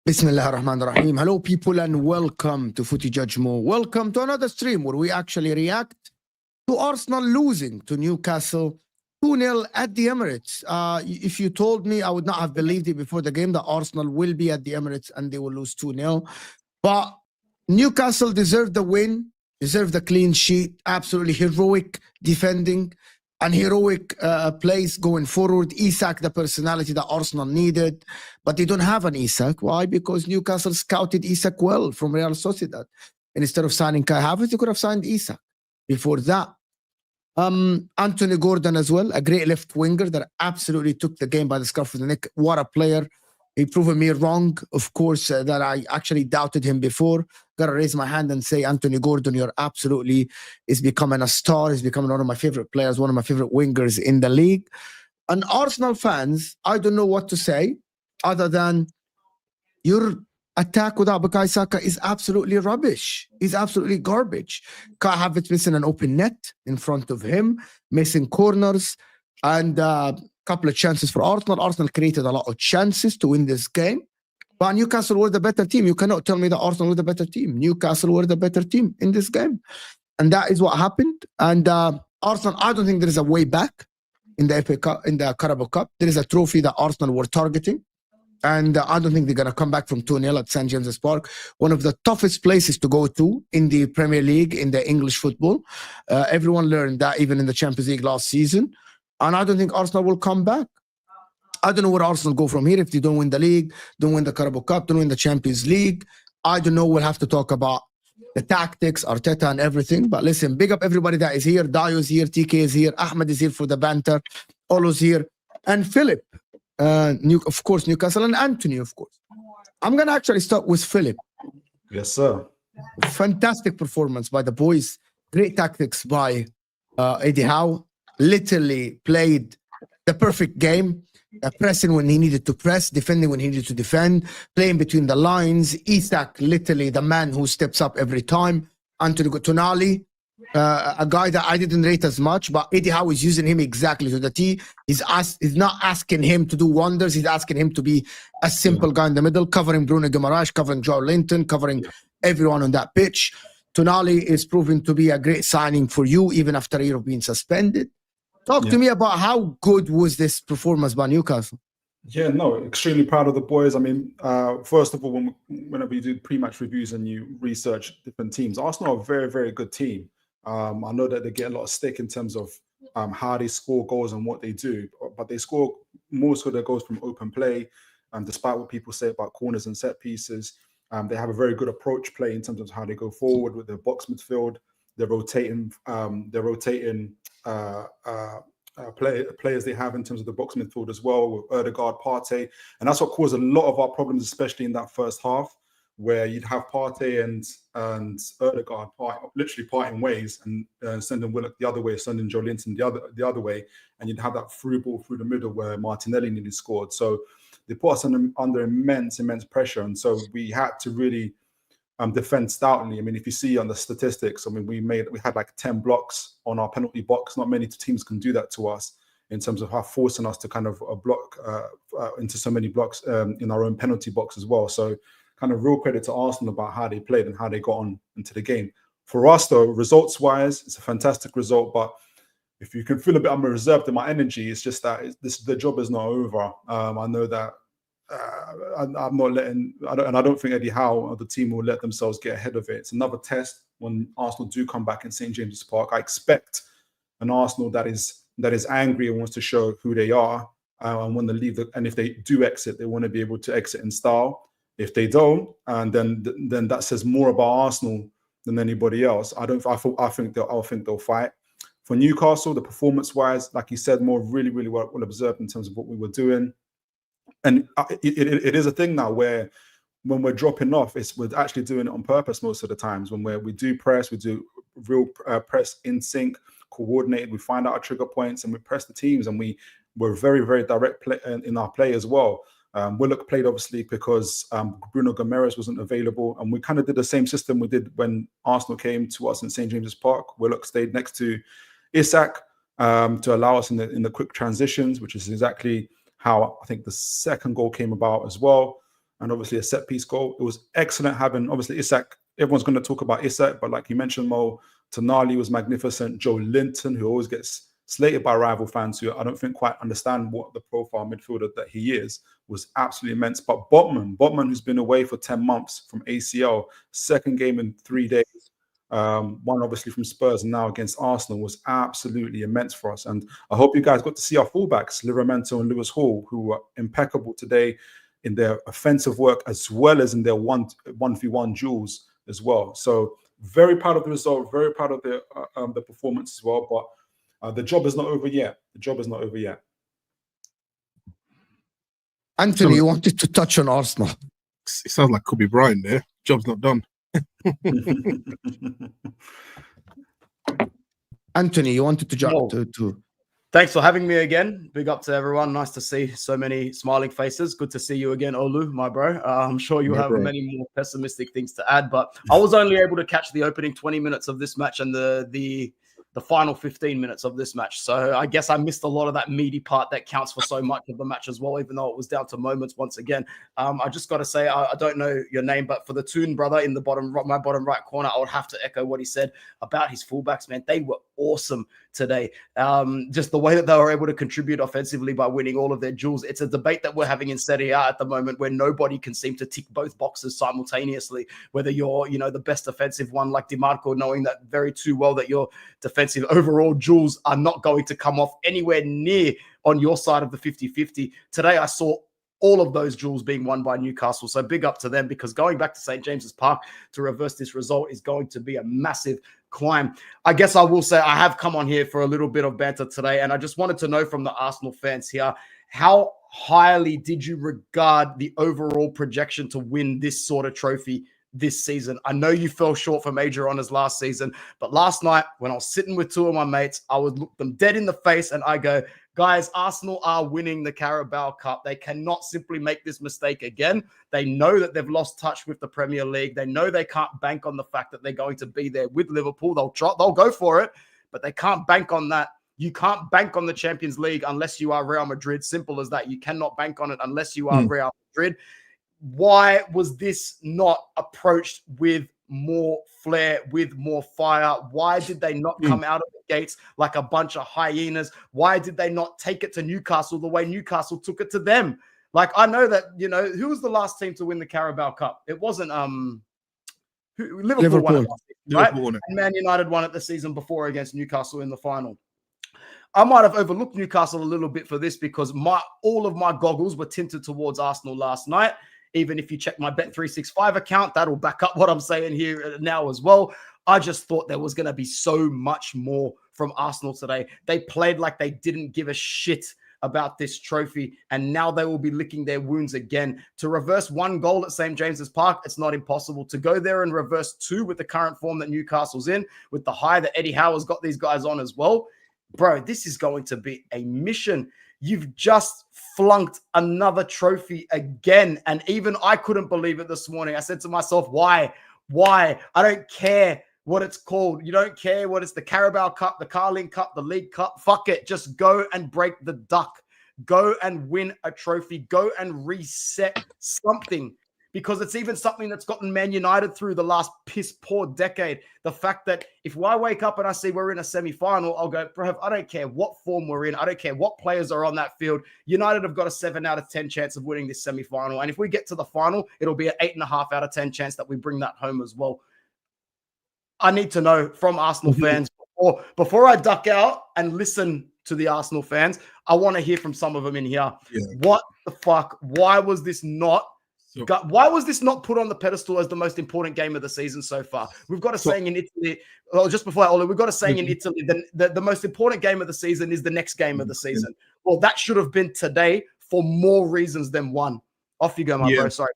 Bismillah ar-Rahman ar-Rahim. Hello, people, and welcome to Footy Judgmo. Welcome to another stream where we actually react to Arsenal losing to Newcastle 2-0 at the Emirates. If you told me, I would not have believed it before the game that Arsenal will be at the Emirates and they will lose 2-0. But Newcastle deserved the win, deserved the clean sheet, absolutely heroic defending and heroic plays going forward. Isak, the personality that Arsenal needed, but they don't have an Isak. Why? Because Newcastle scouted Isak well from Real Sociedad. And instead of signing Kai Havertz, they could have signed Isak. Before that, Anthony Gordon as well, a great left winger that absolutely took the game by the scruff of the neck. What a player. He proven me wrong, of course, that I actually doubted him before. Got to raise my hand and say, Anthony Gordon, you're absolutely is becoming a star. He's becoming one of my favorite players, one of my favorite wingers in the league. And Arsenal fans, I don't know what to say other than your attack without Bukayo Saka is absolutely rubbish. He's absolutely garbage. Kai Havertz missing an open net in front of him, missing corners, and couple of chances for Arsenal. Arsenal created a lot of chances to win this game, but Newcastle were the better team. You cannot tell me that Arsenal were the better team. Newcastle were the better team in this game, and that is what happened. And Arsenal, I don't think there is a way back in the FA Cup, in the Carabao Cup. There is a trophy that Arsenal were targeting, and I don't think they're going to come back from 2-0 at St. James's Park, one of the toughest places to go to in the Premier League, in the English football. Everyone learned that even in the Champions League last season. And I don't think Arsenal will come back. I don't know where Arsenal go from here if they don't win the league, don't win the Carabao Cup, don't win the Champions League. I don't know. We'll have to talk about the tactics, Arteta and everything. But listen, big up everybody that is here. Dayo is here, TK is here, Ahmed is here for the banter, Olo's here, and Philip, of course, Newcastle, and Anthony, of course. I'm going to actually start with Philip. Yes, sir. Fantastic performance by the boys. Great tactics by Eddie Howe. Literally played the perfect game, pressing when he needed to press, defending when he needed to defend, playing between the lines. Isak, literally the man who steps up every time. Anthony Tonali, a guy that I didn't rate as much, but Eddie Howe is using him exactly to the T. He's not asking him to do wonders. He's asking him to be a simple guy in the middle, covering Bruno Guimaraes, covering Joao Linton, covering everyone on that pitch. Tonali is proving to be a great signing for you, even after Europe being suspended. Talk to me about how good was this performance by Newcastle. Yeah, no, extremely proud of the boys. I mean, first of all, whenever you do pre-match reviews and you research different teams, Arsenal are a very, very good team. I know that they get a lot of stick in terms of how they score goals and what they do, but they score most of their goals from open play. Despite what people say about corners and set pieces, they have a very good approach play in terms of how they go forward with their box midfield. They're rotating. Players they have in terms of the box midfield as well, with Odegaard, Partey, and that's what caused a lot of our problems, especially in that first half, where you'd have Partey and Odegaard literally parting ways and sending Willock the other way, sending Joe Linton the other way, and you'd have that through ball through the middle where Martinelli nearly scored. So they put us under immense pressure, and so we had to really defend stoutly. I mean, if you see on the statistics, I mean, we had like 10 blocks on our penalty box. Not many teams can do that to us in terms of how forcing us to kind of block into so many blocks in our own penalty box as well. So kind of real credit to Arsenal about how they played and how they got on into the game. For us though, results-wise, it's a fantastic result, but if you can feel a bit reserved in my energy, it's just that the job is not over. I know that I'm not letting, and I don't think Eddie Howe or the team will let themselves get ahead of it. It's another test when Arsenal do come back in St. James's Park. I expect an Arsenal that is angry and wants to show who they are, and when they leave. And if they do exit, they want to be able to exit in style. If they don't, and then that says more about Arsenal than anybody else. I think they'll fight. For Newcastle, the performance-wise, like you said, more really well observed in terms of what we were doing. And it is a thing now where when we're dropping off, we're actually doing it on purpose most of the times. When we do press, we do real press in sync, coordinated. We find out our trigger points and we press the teams, and we're very direct in our play as well. Willock played obviously because Bruno Guimaraes wasn't available, and we kind of did the same system we did when Arsenal came to us in St. James's Park. Willock stayed next to Isak. to allow us in the quick transitions, which is exactly how I think the second goal came about as well. And obviously a set piece goal. It was excellent having, obviously, Isak. Everyone's going to talk about Isak, but like you mentioned, Mo, Tonali was magnificent. Joe Linton, who always gets slated by rival fans who I don't think quite understand what the profile midfielder that he is, was absolutely immense. But Botman, who's been away for 10 months from ACL, second game in 3 days, one obviously from Spurs and now against Arsenal, was absolutely immense for us. And I hope you guys got to see our fullbacks, Livramento and Lewis Hall, who were impeccable today in their offensive work as well as in their 1v1 duels as well. So very proud of the result, very proud of the performance as well. But the job is not over yet. The job is not over yet. Anthony, you wanted to touch on Arsenal. It sounds like Kobe Bryant there. Job's not done. Anthony, you wanted to jump to. Thanks for having me again. Big up to everyone. Nice to see so many smiling faces. Good to see you again, Olu, my bro. I'm sure you have many more pessimistic things to add, but I was only able to catch the opening 20 minutes of this match and the final 15 minutes of this match. So I guess I missed a lot of that meaty part that counts for so much of the match as well, even though it was down to moments once again. I just got to say, I don't know your name, but for the Toon brother in the my bottom right corner, I would have to echo what he said about his fullbacks, man. They were awesome today. Just the way that they were able to contribute offensively by winning all of their duels. It's a debate that we're having in Serie A at the moment where nobody can seem to tick both boxes simultaneously, whether you're, the best offensive one like DiMarco, knowing that very too well that your defensive overall duels are not going to come off anywhere near on your side of the 50-50. Today, I saw all of those duels being won by Newcastle. So big up to them, because going back to St. James's Park to reverse this result is going to be a massive climb. I guess I will say I have come on here for a little bit of banter today, and I just wanted to know from the Arsenal fans here, how highly did you regard the overall projection to win this sort of trophy this season? I know you fell short for major honors last season, but last night when I was sitting with two of my mates, I would look them dead in the face and I go, guys, Arsenal are winning the Carabao Cup. They cannot simply make this mistake again. They know that they've lost touch with the Premier League. They know they can't bank on the fact that they're going to be there with Liverpool. They'll go for it, but they can't bank on that. You can't bank on the Champions League unless you are Real Madrid. Simple as that. You cannot bank on it unless you are Real Madrid. Why was this not approached with more flair, with more fire? Why did they not come out of the gates like a bunch of hyenas? Why did they not take it to Newcastle the way Newcastle took it to them? Like, I know that, who was the last team to win the Carabao Cup? It wasn't Liverpool won it last season, right? And Man United won it the season before against Newcastle in the final. I might have overlooked Newcastle a little bit for this because all of my goggles were tinted towards Arsenal last night. Even if you check my Bet365 account, that'll back up what I'm saying here now as well. I just thought there was going to be so much more from Arsenal today. They played like they didn't give a shit about this trophy, and now they will be licking their wounds again. To reverse one goal at St. James's Park, it's not impossible. To go there and reverse two with the current form that Newcastle's in, with the high that Eddie Howe's got these guys on as well, bro, this is going to be a mission. You've just flunked another trophy again. And even I couldn't believe it this morning. I said to myself, why? I don't care what it's called. You don't care what it's the Carabao Cup, the Carling Cup, the League Cup. Fuck it. Just go and break the duck. Go and win a trophy. Go and reset something. Because it's even something that's gotten Man United through the last piss poor decade. The fact that if I wake up and I see we're in a semi-final, I'll go, bro, I don't care what form we're in. I don't care what players are on that field. United have got a 7 out of 10 chance of winning this semi-final. And if we get to the final, it'll be an 8.5 out of 10 chance that we bring that home as well. I need to know from Arsenal fans, before I duck out and listen to the Arsenal fans, I want to hear from some of them in here. Yeah. What the fuck? Why was this not put on the pedestal as the most important game of the season so far? We've got a saying in Italy, just before Ola, we've got a saying in Italy, the most important game of the season is the next game of the season. Well, that should have been today for more reasons than one. Off you go, my bro. Sorry.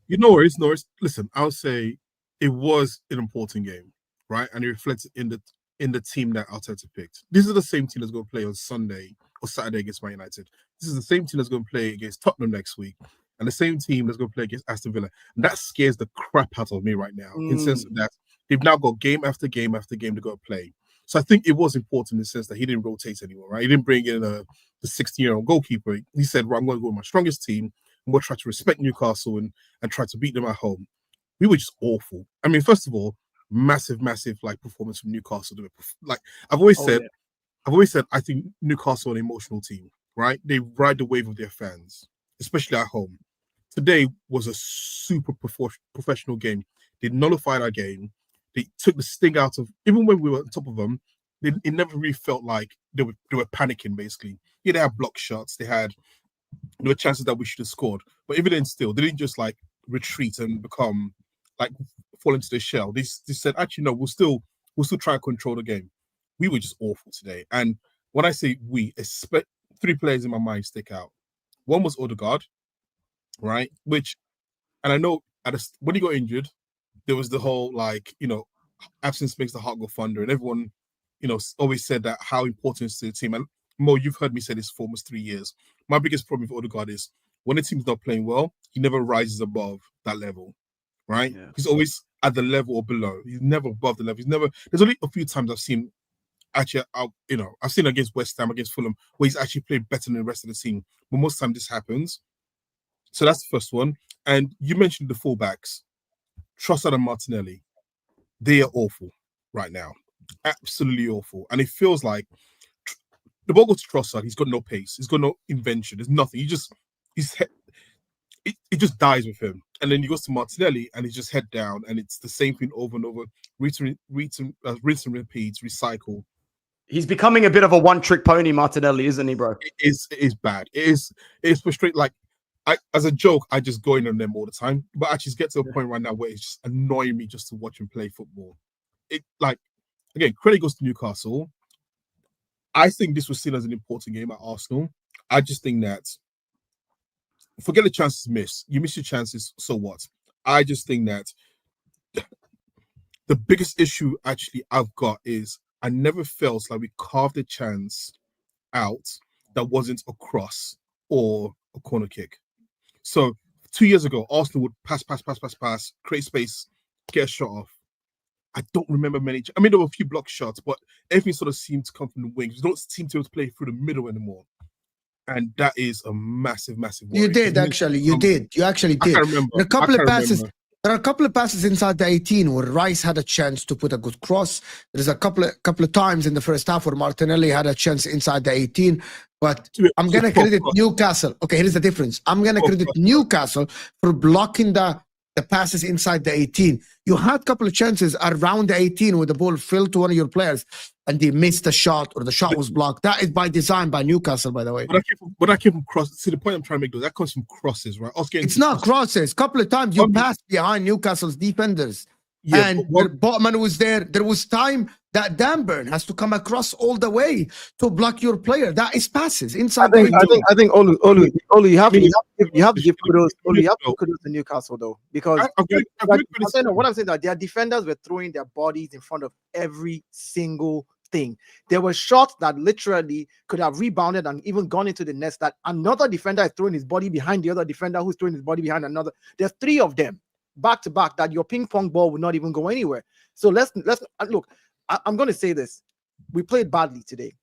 No worries. Listen, I'll say it was an important game, right? And it reflects in the team that Arteta picked. This is the same team that's going to play on Sunday or Saturday against Man United. This is the same team that's going to play against Tottenham next week. And the same team that's going to play against Aston Villa. And that scares the crap out of me right now. In the sense of that they've now got game after game after game to go play. So I think it was important in the sense that he didn't rotate anyone, right? He didn't bring in the 16-year-old goalkeeper. He said, right, I'm going to go with my strongest team. I'm going to try to respect Newcastle and try to beat them at home. We were just awful. I mean, first of all, massive like performance from Newcastle. Like I've always said, I think Newcastle are an emotional team, right? They ride the wave of their fans, especially at home. Today was a super professional game. They nullified our game. They took the sting out of, even when we were on top of them, it never really felt like they were panicking, basically. Yeah, they had block shots. There were chances that we should have scored. But even then still, they didn't just like retreat and become like fall into the shell. They said, actually, no, we'll still try and control the game. We were just awful today. And when I say we, expect 3 players in my mind stick out. One was Odegaard, right? And I know when he got injured, there was the whole like, absence makes the heart go thunder, and everyone, always said that how important it is to the team. And Mo, you've heard me say this for almost 3 years. My biggest problem with Odegaard is when the team's not playing well, he never rises above that level, right? Yeah. He's always at the level or below. He's never above the level. There's only a few times I've seen, actually, I've seen against West Ham, against Fulham, where he's actually played better than the rest of the team. But most of the time this happens. So that's the first one. And you mentioned the fullbacks, Trossard and Martinelli. They are awful right now. Absolutely awful. And it feels like the ball goes to Trossard. He's got no pace. He's got no invention. There's nothing. It just dies with him. And then he goes to Martinelli and he's just head down. And it's the same thing over and over. Rinse and repeats, recycle. He's becoming a bit of a one-trick pony, Martinelli, isn't he, bro? It is bad. It is frustrating. Like, as a joke, I just go in on them all the time. But actually, get to a point right now where it's just annoying me just to watch him play football. Again, credit goes to Newcastle. I think this was seen as an important game at Arsenal. I just think that, forget the chances missed. You miss your chances, so what? I just think that the biggest issue actually I've got is I never felt like we carved a chance out that wasn't a cross or a corner kick. So 2 years ago, Arsenal would pass, create space, get a shot off. I don't remember many. I mean, there were a few block shots, but everything sort of seemed to come from the wings. We don't seem to be able to play through the middle anymore. And that is a massive worry. You did, actually. You actually did. I can't remember. There are a couple of passes inside the 18 where Rice had a chance to put a good cross. There's a couple of times in the first half where Martinelli had a chance inside the 18. But I'm going to credit Newcastle. Okay, here's the difference. I'm going to credit Newcastle for blocking the passes inside the 18. You had a couple of chances around the 18 where the ball fell to one of your players and they missed the shot or the shot was blocked. That is by design by Newcastle, by the way. But I came from crosses. See, the point I'm trying to make, though, that comes from crosses, right? It's not crosses. A couple of times you passed behind Newcastle's defenders. Yeah, and Botman was there. There was time that Danburn has to come across all the way to block your player. That is passes inside. I think Olu, you have to give kudos. You have to give kudos to Newcastle though, because what I'm saying that their defenders were throwing their bodies in front of every single thing. There were shots that literally could have rebounded and even gone into the nest. That another defender is throwing his body behind the other defender, who's throwing his body behind another. There's 3 of them back to back that your ping pong ball would not even go anywhere. So let's look. I'm going to say this. We played badly today,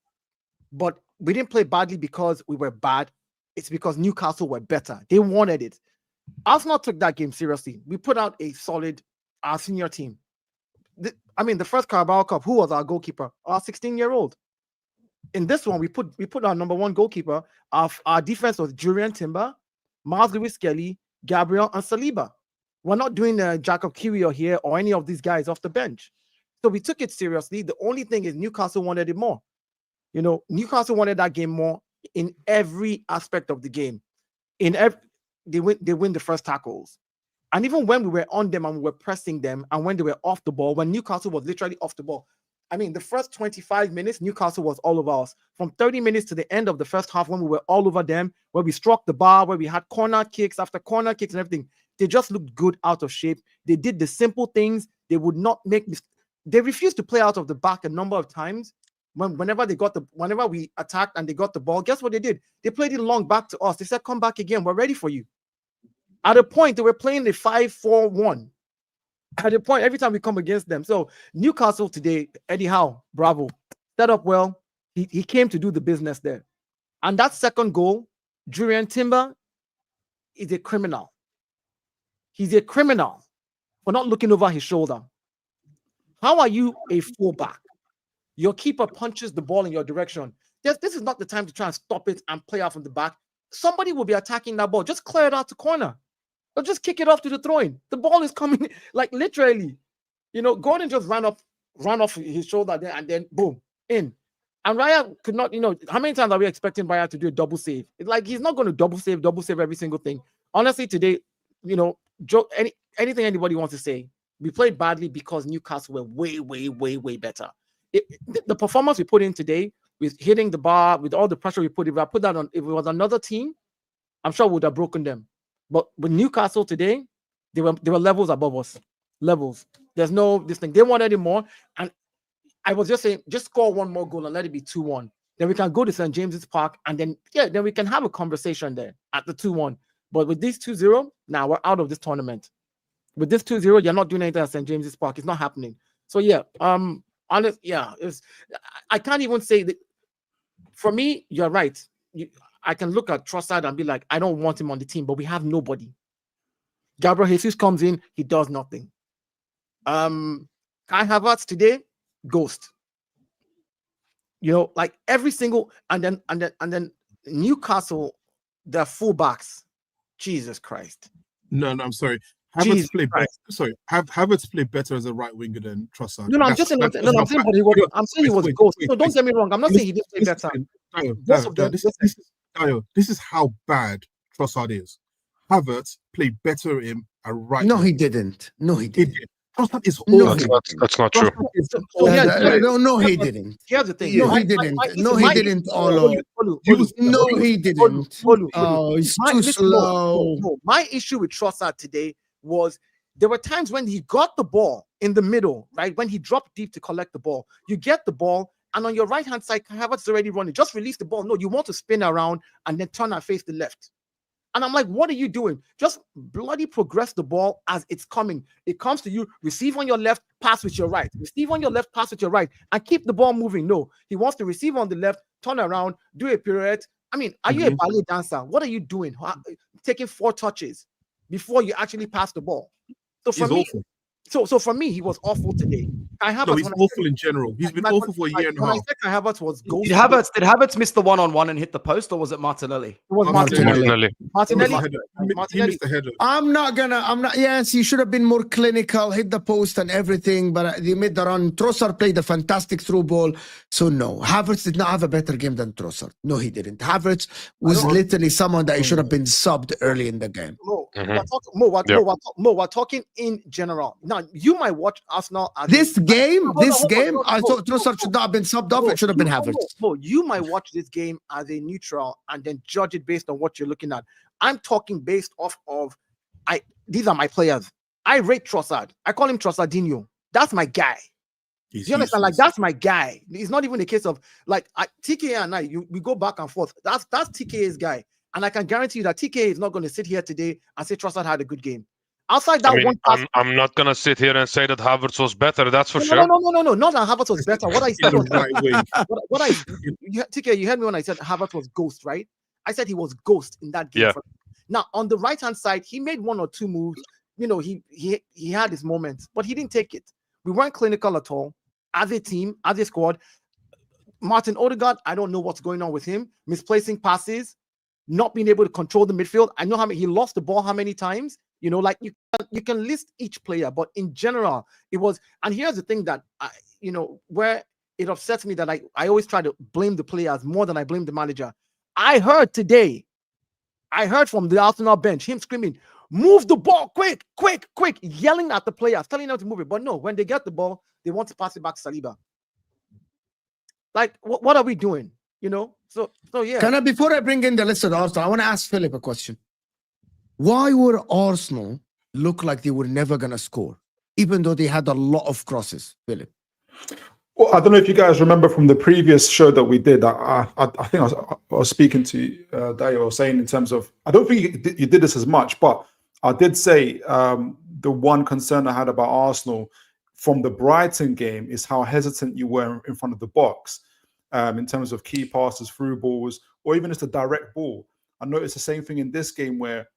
but we didn't play badly because we were bad. It's because Newcastle were better. They wanted it. Arsenal took that game seriously. We put out a solid, our senior team. The first Carabao Cup, who was our goalkeeper? Our 16-year-old. In this one, we put our number 1 goalkeeper. Our defense was Julian Timber, Miles Lewis-Skelly, Gabriel, and Saliba. We're not doing Jacob Kiwior here or any of these guys off the bench. So we took it seriously. The only thing is Newcastle wanted it more. Newcastle wanted that game more in every aspect of the game. They win the first tackles. And even when we were on them and we were pressing them and when they were off the ball, when Newcastle was literally off the ball, the first 25 minutes, Newcastle was all over us. From 30 minutes to the end of the first half when we were all over them, where we struck the bar, where we had corner kicks after corner kicks and everything, they just looked good out of shape. They did the simple things. They would not make mistakes. They refused to play out of the back a number of times. Whenever we attacked and they got the ball, guess what they did? They played it long back to us. They said, come back again. We're ready for you. At a point, they were playing the 5-4-1. at the point every time we come against them. So Newcastle today, Eddie Howe, bravo, set up well. He came to do the business there. And that second goal, Jurriën Timber is a criminal. He's a criminal for not looking over his shoulder. How are you a fullback? Your keeper punches the ball in your direction. This is not the time to try and stop it and play out from the back. Somebody will be attacking that ball. Just clear it out to corner. Or just kick it off to the throw-in. The ball is coming, like literally. You know, Gordon just ran off his shoulder there and then boom, in. And Raya could not, you know, how many times are we expecting Raya to do a double save? It's like he's not going to double save every single thing. Honestly, today, you know, anything anybody wants to say, we played badly because Newcastle were way, way, way, way better. The performance we put in today, with hitting the bar, with all the pressure we put, if it was another team, I'm sure we would have broken them. But with Newcastle today, they were levels above us. Levels. There's no this thing. They wanted it more. And I was just saying, just score one more goal and let it be 2-1. Then we can go to St. James's Park and then we can have a conversation there at the 2-1. But with this 2-0, now we're out of this tournament. With this 2-0, you're not doing anything at St. James's Park. It's not happening. So I can't even say that. For me, you're right. I can look at Trossard and be like, I don't want him on the team, but we have nobody. Gabriel Jesus comes in, he does nothing. Kai Havertz today, ghost. You know, like every single and then Newcastle, their fullbacks. Jesus Christ. No, I'm sorry. Havertz played better. Sorry, Havertz played better as a right winger than Trossard. No, I'm saying, but he was ghost. So don't get me wrong. I'm not saying he didn't play better. Dayo, this is how bad Trossard is. Havertz played better in a right. No, he didn't. Trossard is awful. That's not true. No, he didn't. Here's the thing. No, he didn't. No, he didn't. No, he didn't. Oh, he's too slow. My issue with Trossard today was there were times when he got the ball in the middle, right? When he dropped deep to collect the ball, you get the ball, and on your right-hand side, Havertz is already running. Just release the ball. No, you want to spin around and then turn and face the left. And I'm like, what are you doing? Just bloody progress the ball as it's coming. It comes to you, receive on your left, pass with your right. Receive on your left, pass with your right, and keep the ball moving. No, he wants to receive on the left, turn around, do a pirouette. I mean, are you a ballet dancer? What are you doing? Taking 4 touches before you actually pass the ball. So for me, awful. So for me, he was awful today. He's awful in general. He's been awful for a year and a half. When I said Havertz was goal. Did Havertz miss the one-on-one and hit the post, or was it Martinelli? It was Martinelli. He missed the header. Yes, he should have been more clinical, hit the post and everything, but they made the run. Trossard played a fantastic through ball. So no, Havertz did not have a better game than Trossard. No, he didn't. Havertz was literally someone that he should have been subbed early in the game. We're talking in general. Now, you might watch Arsenal. This game, I thought Trossard should not have been subbed off. It should have been Havertz. You might watch this game as a neutral and then judge it based on what you're looking at. I'm talking based off of, these are my players. I rate Trossard. I call him Trossardinho. That's my guy. Do you understand? Like, that's my guy. It's not even a case of, like, TK and we go back and forth. That's TK's guy. And I can guarantee you that TK is not going to sit here today and say Trossard had a good game. Outside that one pass, I'm not going to sit here and say that Havertz was better. That's for sure. No. Not that Havertz was better. What I said was TK, you heard me when I said Havertz was ghost, right? I said he was ghost in that game. Yeah. Now, on the right-hand side, he made 1 or 2 moves. You know, he had his moments, but he didn't take it. We weren't clinical at all. As a team, as a squad, Martin Odegaard, I don't know what's going on with him. Misplacing passes, not being able to control the midfield. I know he lost the ball how many times. You know, like you can list each player, but in general, it was. And here's the thing that where it upsets me that I always try to blame the players more than I blame the manager. I heard from the Arsenal bench him screaming, "Move the ball, quick, yelling at the players, telling them to move it. But no, when they get the ball, they want to pass it back to Saliba. Like, what are we doing? You know? So yeah. Before I bring in the list of Arsenal, I want to ask Philip a question. Why would Arsenal look like they were never going to score, even though they had a lot of crosses, Philip? Well, I don't know if you guys remember from the previous show that we did. I think I was speaking to Dayo, saying in terms of, I don't think you did this as much, but I did say the one concern I had about Arsenal from the Brighton game is how hesitant you were in front of the box in terms of key passes, through balls, or even just a direct ball. I noticed the same thing in this game where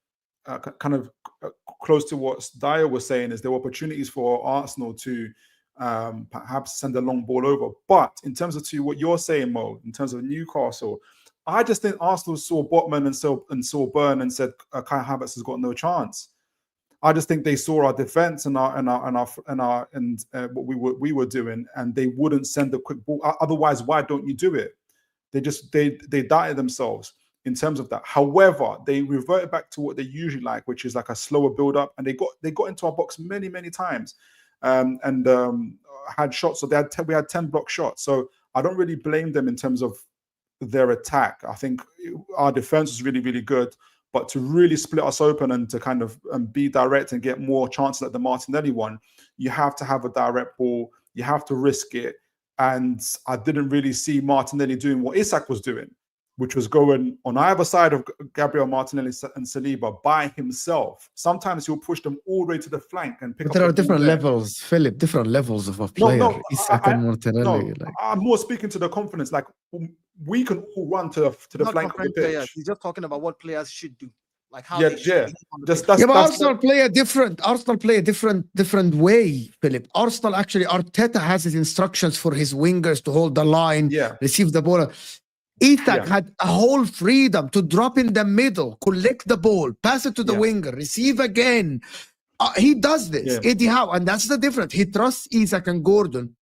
close to what Dayo was saying is there were opportunities for Arsenal to perhaps send a long ball over. But in terms of to what you're saying, Mo, in terms of Newcastle, I just think Arsenal saw Botman and saw Burn and said Kai Havertz has got no chance. I just think they saw our defense and what we were doing, and they wouldn't send a quick ball. Otherwise, why don't you do it? They doubted themselves in terms of that. However, they reverted back to what they usually like, which is like a slower build up, and they got into our box many times, and had shots. So we had 10 block shots. So I don't really blame them in terms of their attack. I think our defense was really good. But to really split us open and to kind of be direct and get more chances at the Martinelli one, you have to have a direct ball. You have to risk it. And I didn't really see Martinelli doing what Isak was doing, which was going on either side of Gabriel Martinelli and Saliba by himself. Sometimes he'll push them all the way to the flank and pick up. There are different levels, Philip, different levels of a player. Isak and Martinelli. I'm more speaking to the confidence. Like, we can all run to the flank of the pitch. Players. He's just talking about what players should do, like how. But Arsenal play a different. Arsenal play a different way, Philip. Arsenal actually, Arteta has his instructions for his wingers to hold the line, receive the ball. Isak had a whole freedom to drop in the middle, collect the ball, pass it to the winger, receive again. He does this, Eddie Howe, and that's the difference. He trusts Isak and Gordon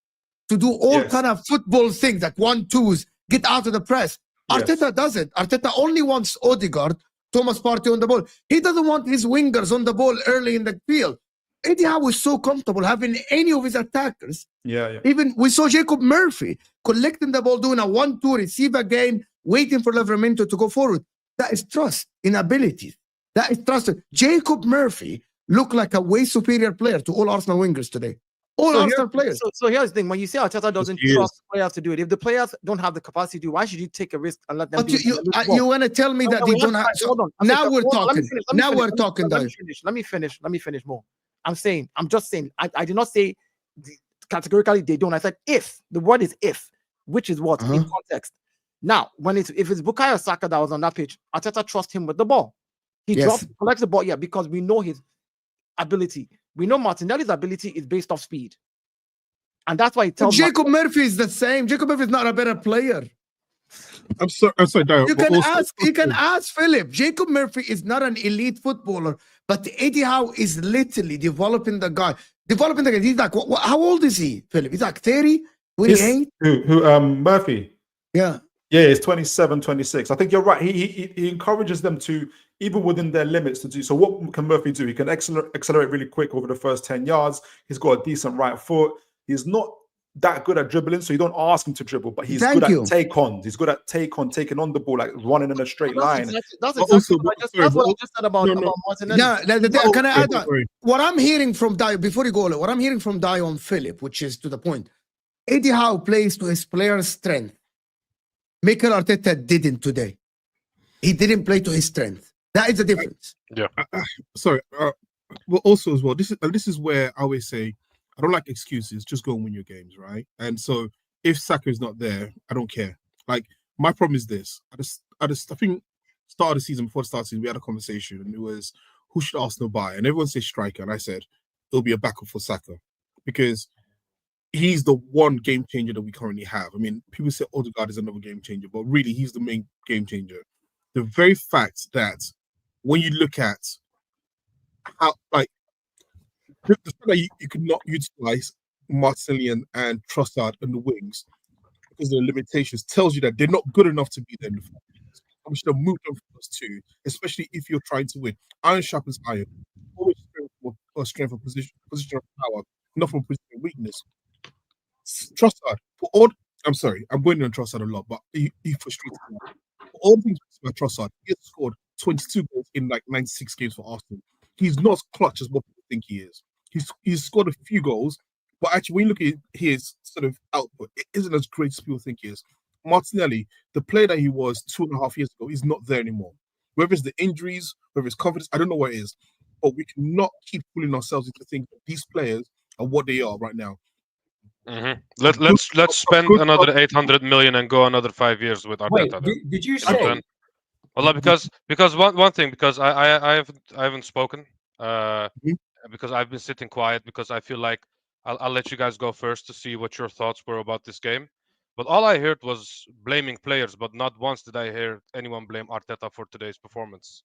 to do all kind of football things, like 1-2s, get out of the press. Arteta doesn't. Arteta only wants Odegaard, Thomas Partey on the ball. He doesn't want his wingers on the ball early in the field. Eddie Howe was so comfortable having any of his attackers. Even we saw Jacob Murphy collecting the ball, doing a 1-2, receive again, waiting for Livramento to go forward. That is trust in abilities. That is trust. Jacob Murphy looked like a way superior player to all Arsenal wingers today. Arsenal players. So here's the thing: when you say Arteta doesn't trust players to do it, if the players don't have the capacity to do, why should you take a risk and let them? But you want to tell me that they don't have? Hold on. Now we're talking. Now we're talking. Let me finish more. I'm just saying. I did not say categorically they don't. I said if. The word is if, which is what in context. Now, if it's Bukayo Saka that was on that pitch, Arteta trusts him with the ball. He collects the ball, because we know his ability. We know Martinelli's ability is based off speed. And that's why he tells Jacob Murphy is the same. Jacob Murphy is not a better player. I'm sorry, Dayo. You can ask Philip. Jacob Murphy is not an elite footballer, but Eddie Howe is literally developing the guy. He's like, how old is he, Philip? He's like 30, 28? Murphy? Yeah. Yeah, he's 27, 26. I think you're right. He encourages them to, even within their limits, to do. So what can Murphy do? He can accelerate really quick over the first 10 yards. He's got a decent right foot. He's not that good at dribbling, so you don't ask him to dribble, but he's good at take-ons. He's good at taking on the ball, like running in a straight line. That's exactly what I just said about Martinelli. Can I add that? What I'm hearing from Dayo, before you go, what I'm hearing from Dayo and Philip, which is to the point, Eddie Howe plays to his players' strength. Mikel Arteta didn't today. He didn't play to his strength. That is the difference. Sorry. Well, also as well, this is where I always say, I don't like excuses. Just go and win your games, right? And so if Saka is not there, I don't care. Like, my problem is this. I think start of the season, before the start of the season, we had a conversation, and it was, who should Arsenal buy? And everyone says striker, and I said it'll be a backup for Saka because he's the one game changer that we currently have. I mean, people say Odegaard is another game changer, but really he's the main game changer. The very fact that when you look at how, like, the fact that you could not utilize Martinelli and Trossard and the wings because of the limitations tells you that they're not good enough to be there in the first place. We should have moved them first too, especially if you're trying to win. Iron sharpens iron. Always strength of position of power, not from position of weakness. Trossard, I'm sorry, I'm going on Trossard a lot, but he frustrates me. For all things about Trossard, he has scored 22 goals in like 96 games for Arsenal. He's not as clutch as what people think he is. He's scored a few goals, but actually, when you look at his sort of output, it isn't as great as people think he is. Martinelli, the player that he was 2.5 years ago, is not there anymore. Whether it's the injuries, whether it's confidence, I don't know what it is. but we cannot keep fooling ourselves into thinking these players are what they are right now. Let's spend another 800 million and go another 5 years with Arteta. Wait, did you say? Well, because one thing, because I haven't spoken because I've been sitting quiet, because I feel like I'll let you guys go first to see what your thoughts were about this game. But all I heard was blaming players, but not once did I hear anyone blame Arteta for today's performance,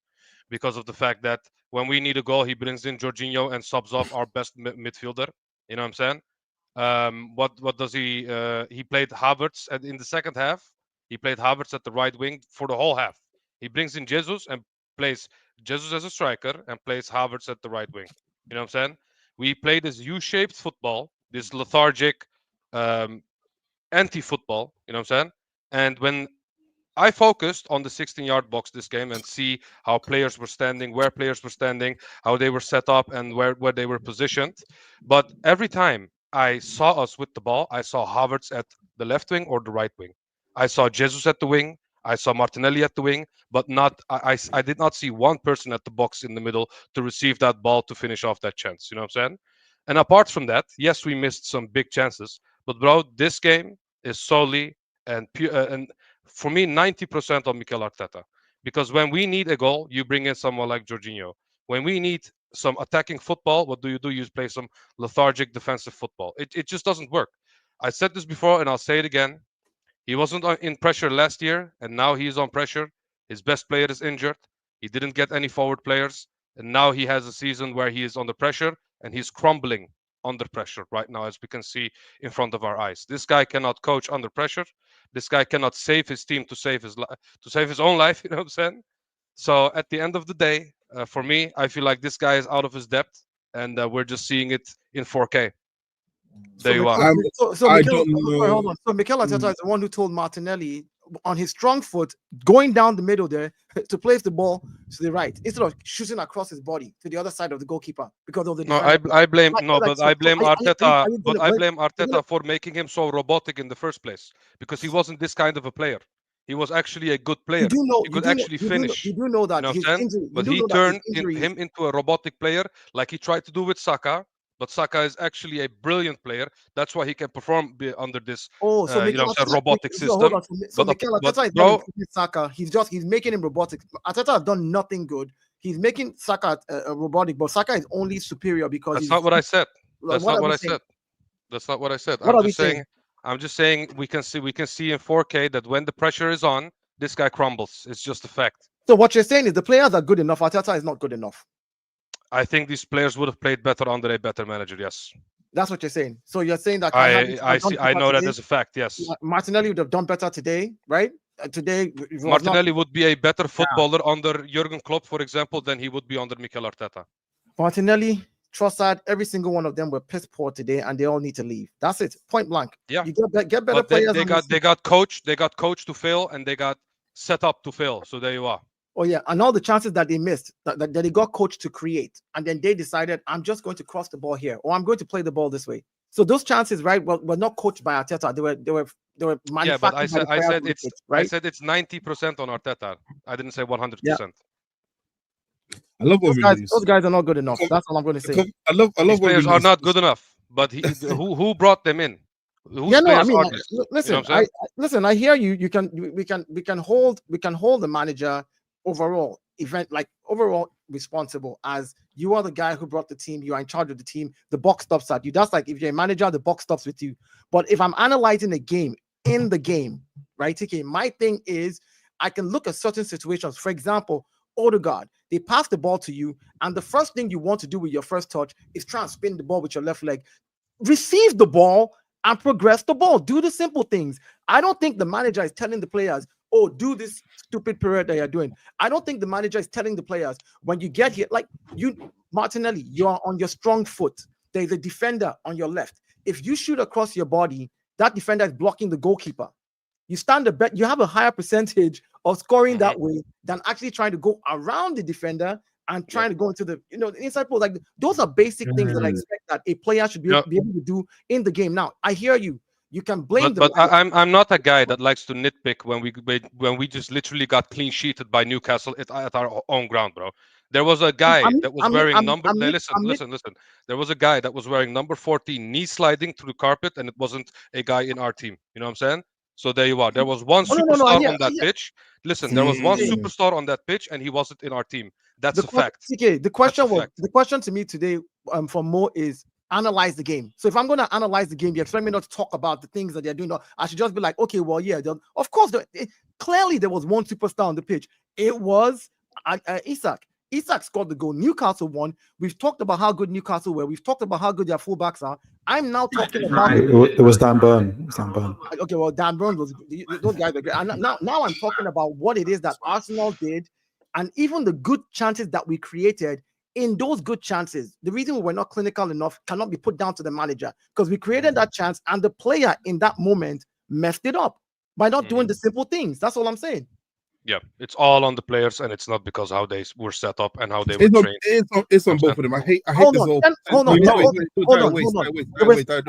because of the fact that when we need a goal, he brings in Jorginho and subs off our best midfielder. You know what I'm saying? What does he? He played Havertz in the second half. He played Havertz at the right wing for the whole half. He brings in Jesus and plays Jesus as a striker and plays Havertz at the right wing. You know what I'm saying? We play this U-shaped football, this lethargic, anti-football. You know what I'm saying? And when I focused on the 16-yard box this game and see how players were standing, where players were standing, how they were set up, and where they were positioned. But every time I saw us with the ball, I saw Havertz at the left wing or the right wing. I saw Jesus at the wing. I saw Martinelli at the wing, but I did not see one person at the box in the middle to receive that ball to finish off that chance. You know what I'm saying? And apart from that, yes, we missed some big chances. But bro, this game is solely and for me 90% on Mikel Arteta. Because when we need a goal, you bring in someone like Jorginho. When we need some attacking football, what do? You play some lethargic defensive football. It just doesn't work. I said this before and I'll say it again. He wasn't in pressure last year, and now he's on pressure. His best player is injured. He didn't get any forward players, and now he has a season where he is under pressure, and he's crumbling under pressure right now, as we can see in front of our eyes. This guy cannot coach under pressure. This guy cannot save his team to save his own life. You know what I'm saying? So at the end of the day, for me, I feel like this guy is out of his depth, and we're just seeing it in 4K. There you are. I don't know. Hold on. So Mikel Arteta is the one who told Martinelli on his strong foot, going down the middle there, to place the ball to the right instead of shooting across his body to the other side of the goalkeeper because of the. No, I blame Arteta. I blame Arteta for making him so robotic in the first place, because he wasn't this kind of a player. He was actually a good player. He could actually finish. You do know that. You know, but he turned him into a robotic player, like he tried to do with Saka. But Saka is actually a brilliant player. That's why he can perform under this, robotic system. So Mikel Arteta is not Saka. He's making him robotic. Arteta has done nothing good. He's making Saka robotic, but Saka is only superior because that's not what I said. That's not what I said. That's not what I said. I'm just saying we can see in 4K that when the pressure is on, this guy crumbles. It's just a fact. So what you're saying is the players are good enough. Arteta is not good enough. I think these players would have played better under a better manager. Yes, that's what you're saying. So you're saying that I know that as a fact. Yes, Martinelli would have done better today, right? Today, Martinelli would be a better footballer under Jurgen Klopp, for example, than he would be under Mikel Arteta. Martinelli, Trossard, every single one of them were piss poor today, and they all need to leave. That's it, point blank. Yeah, you get better players. They got coached to fail, and they got set up to fail. So there you are. Oh yeah, and all the chances that they missed, that they got coached to create, and then they decided, I'm just going to cross the ball here, or I'm going to play the ball this way. So those chances, right, were not coached by Arteta. They were manufactured. Yeah, but I said it's 90% on Arteta. I didn't say 100%. Yeah. I love those guys are not good enough. That's all I'm going to say. I love these players are not good enough. But who brought them in? Listen, you know listen. I hear you. We can hold the manager overall responsible, as you are the guy who brought the team, you are in charge of the team, the box stops at you. That's like if you're a manager, the box stops with you. But if I'm analyzing a game in the game, right? Okay, my thing is I can look at certain situations. For example, Odegaard, they pass the ball to you, and the first thing you want to do with your first touch is try and spin the ball with your left leg. Receive the ball and progress the ball. Do the simple things. I don't think the manager is telling the players, oh, do this stupid period that you're doing. I don't think the manager is telling the players, when you get here, like you, Martinelli, you're on your strong foot. There's a defender on your left. If you shoot across your body, that defender is blocking the goalkeeper. You stand a bet, you have a higher percentage of scoring that way than actually trying to go around the defender and trying to go into the inside post. Like those are basic things that I expect that a player should be able to do in the game. Now, I hear you. You can blame but I'm not a guy that likes to nitpick when we just literally got clean sheeted by Newcastle at our own ground, bro. There was a guy that was wearing listen. There was a guy that was wearing number 14, knee sliding through the carpet, and it wasn't a guy in our team. You know what I'm saying? So there you are. There was one superstar on that pitch. Listen, there was one superstar on that pitch, and he wasn't in our team. That's a fact. The question to me today from Mo is analyze the game. So if I'm going to analyze the game, you expect me not to talk about the things that they're doing. I should just be like, okay, well, yeah, of course, clearly there was one superstar on the pitch. It was Isak. Isak scored the goal. Newcastle won. We've talked about how good Newcastle were. We've talked about how good their fullbacks are. I'm now talking about it was Dan Burn. Okay, well, Dan Burn was those guys are great. And now I'm talking about what it is that Arsenal did, and even the good chances that we created. In those good chances, the reason we were not clinical enough cannot be put down to the manager, because we created that chance and the player in that moment messed it up by not doing the simple things. That's all I'm saying. Yeah, it's all on the players, and it's not because how they were set up and how they were trained. It's on both of them. I hate this whole. Hold on.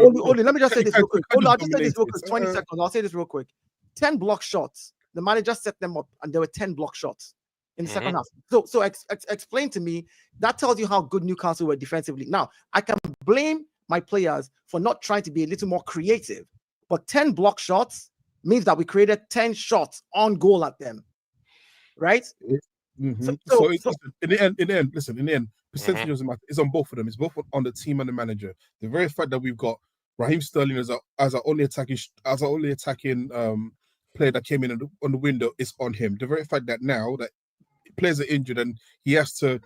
Oli, let me just say this real quick. I'll just say this real quick. 20 seconds. I'll say this real quick. 10 block shots. The manager set them up, and there were 10 block shots in the second half. So explain to me. That tells you how good Newcastle were defensively. Now, I can blame my players for not trying to be a little more creative, but 10 block shots means that we created 10 shots on goal at them. Right? So in the end, percentage doesn't matter. It's on both of them. It's both on the team and the manager. The very fact that we've got Raheem Sterling as our only attacking player that came in on the window is on him. The very fact that now that players are injured and he has to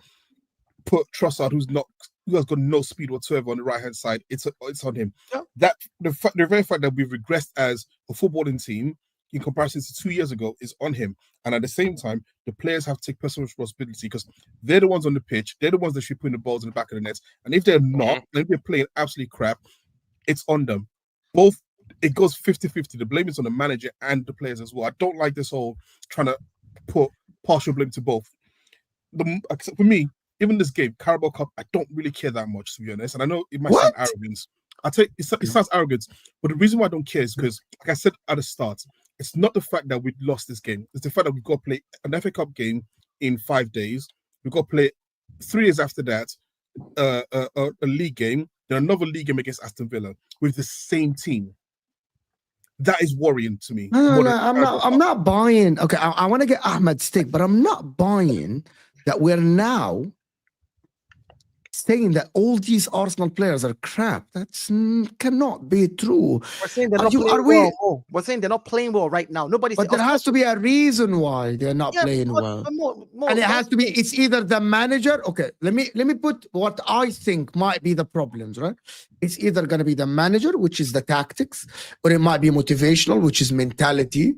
put Trossard, who has got no speed whatsoever on the right hand side, it's on him. Yeah. That the very fact that we've regressed as a footballing team in comparison to 2 years ago is on him. And at the same time, the players have to take personal responsibility, because they're the ones on the pitch. They're the ones that should be putting the balls in the back of the nets. And if they're not, and if they're playing absolutely crap, it's on them. Both, it goes 50-50. The blame is on the manager and the players as well. I don't like this whole trying to put partial blame to both. For me, even this game, Carabao Cup, I don't really care that much, to be honest. And I know it might sound arrogance. It sounds arrogant, but the reason why I don't care is because, like I said at the start, it's not the fact that we lost this game. It's the fact that we've got to play an FA Cup game in 5 days. We've got to play 3 days after that a league game, then another league game against Aston Villa with the same team. That is worrying to me. No, I'm not buying. Okay, I want to get Ahmed's take, but I'm not buying that we're now saying that all these Arsenal players are crap. That's cannot be true. We're saying they're not playing well. We're saying they're not playing well right now. But there has to be a reason why they're not playing well. And it has to be, it's either the manager. Okay, let me put what I think might be the problems, right? It's either going to be the manager, which is the tactics, or it might be motivational, which is mentality,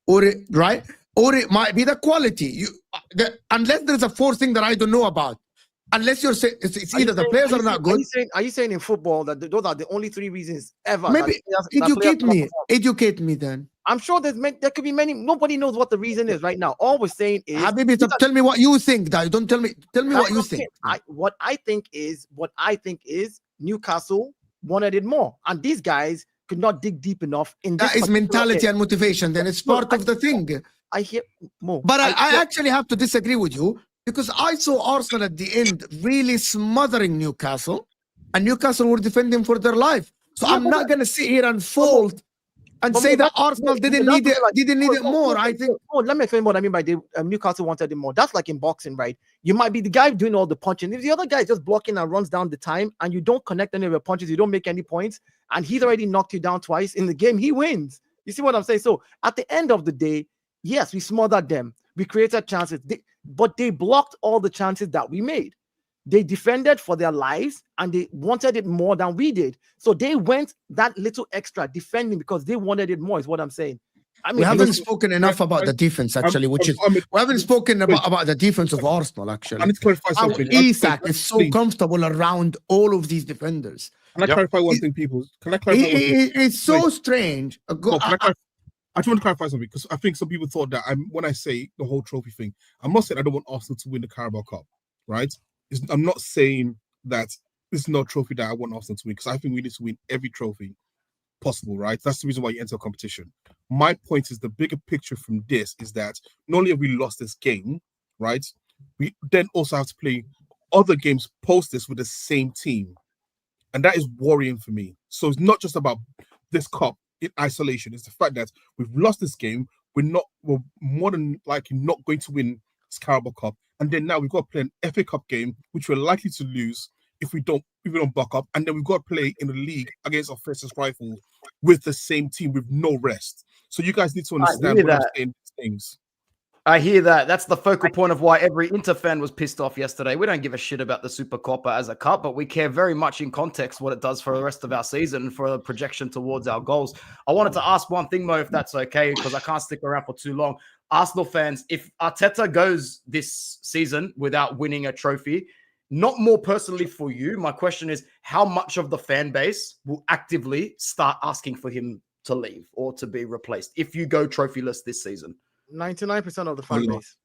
or it might be the quality. Unless there's a fourth thing that I don't know about. Unless you're saying it's either the players are not good. Are you saying in football that those are the only 3 reasons ever? Maybe educate me then. I'm sure there could be many. Nobody knows what the reason is right now. All we're saying is, Habibi, tell me what you think, Dayo. Don't tell me. Tell me what you think. What I think is Newcastle wanted it more, and these guys could not dig deep enough in this. That is mentality and motivation. Then it's part of the thing. I hear more, but I actually have to disagree with you. Because I saw Arsenal at the end really smothering Newcastle, and Newcastle were defending for their life. So I'm not going to sit here and fold and say that Arsenal didn't need it more. I think. Oh, let me explain what I mean by Newcastle wanted it more. That's like in boxing, right? You might be the guy doing all the punching. If the other guy is just blocking and runs down the time, and you don't connect any of your punches, you don't make any points, and he's already knocked you down twice in the game, he wins. You see what I'm saying? So at the end of the day, yes, we smothered them. We created chances. But they blocked all the chances that we made. They defended for their lives, and they wanted it more than we did. So they went that little extra defending because they wanted it more, is what I'm saying. I mean, we haven't spoken enough about the defense, actually, we haven't spoken about the defense of Arsenal, actually. I need to clarify something. Isak is so comfortable around all of these defenders. Can I clarify one thing, people? Can I clarify one thing? It's so strange. I just want to clarify something, because I think some people thought that when I say the whole trophy thing, I'm not saying I don't want Arsenal to win the Carabao Cup, right? I'm not saying that this is not a trophy that I want Arsenal to win, because I think we need to win every trophy possible, right? That's the reason why you enter a competition. My point is, the bigger picture from this is that not only have we lost this game, right, we then also have to play other games post this with the same team. And that is worrying for me. So it's not just about this cup in isolation. It's the fact that we've lost this game. We're more than likely not going to win this Carabao Cup. And then now we've got to play an FA Cup game, which we're likely to lose if we don't buck up. And then we've got to play in the league against our freshest rifle with the same team with no rest. So you guys need to understand what I'm saying these things. I hear that. That's the focal point of why every Inter fan was pissed off yesterday. We don't give a shit about the Super Copa as a cup, but we care very much in context what it does for the rest of our season and for the projection towards our goals. I wanted to ask one thing, Mo, if that's okay, because I can't stick around for too long. Arsenal fans, if Arteta goes this season without winning a trophy, not more personally for you, my question is how much of the fan base will actively start asking for him to leave or to be replaced if you go trophyless this season? 99% of the fan base.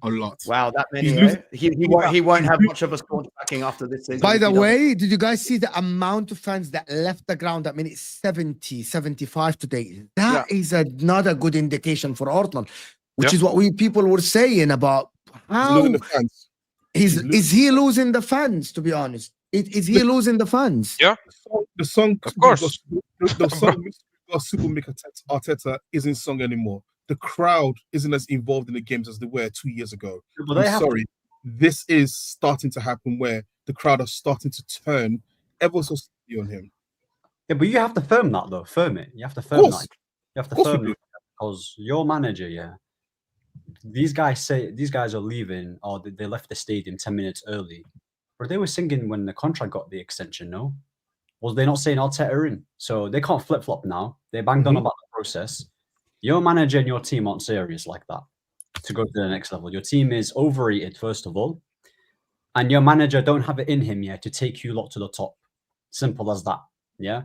A lot. Wow, that many. He won't have much of a staunch backing after this season. By the way, did you guys see the amount of fans that left the ground at minute 70, 75 today? That is not a good indication for Arsenal, which is what people were saying about how is he losing the fans, to be honest. Is he losing the fans? Yeah. The song, of course. The song Super Arteta isn't sung anymore. The crowd isn't as involved in the games as they were 2 years ago. I'm sorry. This is starting to happen where the crowd are starting to turn ever so slightly on him. Yeah, but you have to firm that though. Firm it. You have to firm that. You have to firm it because your manager, these guys are leaving or they left the stadium 10 minutes early. But they were singing when the contract got the extension, no? Was they not saying Arteta in? So they can't flip-flop now. They banged on about the process. Your manager and your team aren't serious like that to go to the next level. Your team is overrated, first of all. And your manager don't have it in him yet to take you lot to the top. Simple as that. Yeah.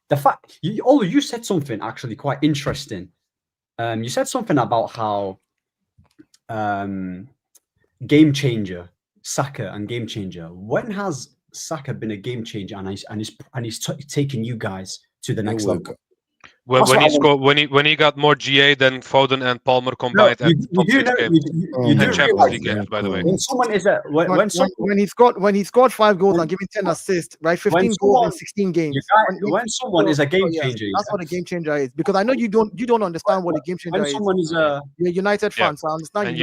The fact, you said something actually quite interesting. You said something about how game changer, Saka and game changer. When has Saka been a game changer and he's taking you guys to the next level? When he got more GA than Foden and Palmer combined and Champions League games, by the way. When someone is when he scored 5 goals and giving 10 assists, right? 15 goals in 16 games. When someone is a game changer, that's what a game changer is. Because I know you don't understand what a game changer is. Someone is a United fan, so I understand. And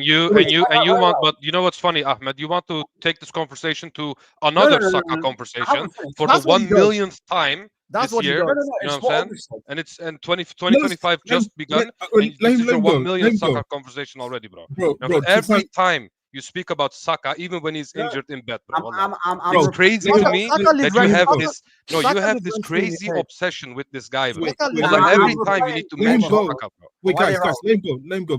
you want, but you know what's funny, Ahmed? You want to take this conversation to another Saka conversation for the 1 millionth time. That's what year, he does. You know what I'm saying? And it's 2025 just begun. This is your 1 million Saka conversation already, bro. Every time you speak about Saka, even when he's injured in bed, bro. It's crazy to me that you have this. No, you have this crazy obsession with this guy, bro. Every time you need to mention Saka, bro. Wait, guys, let him go.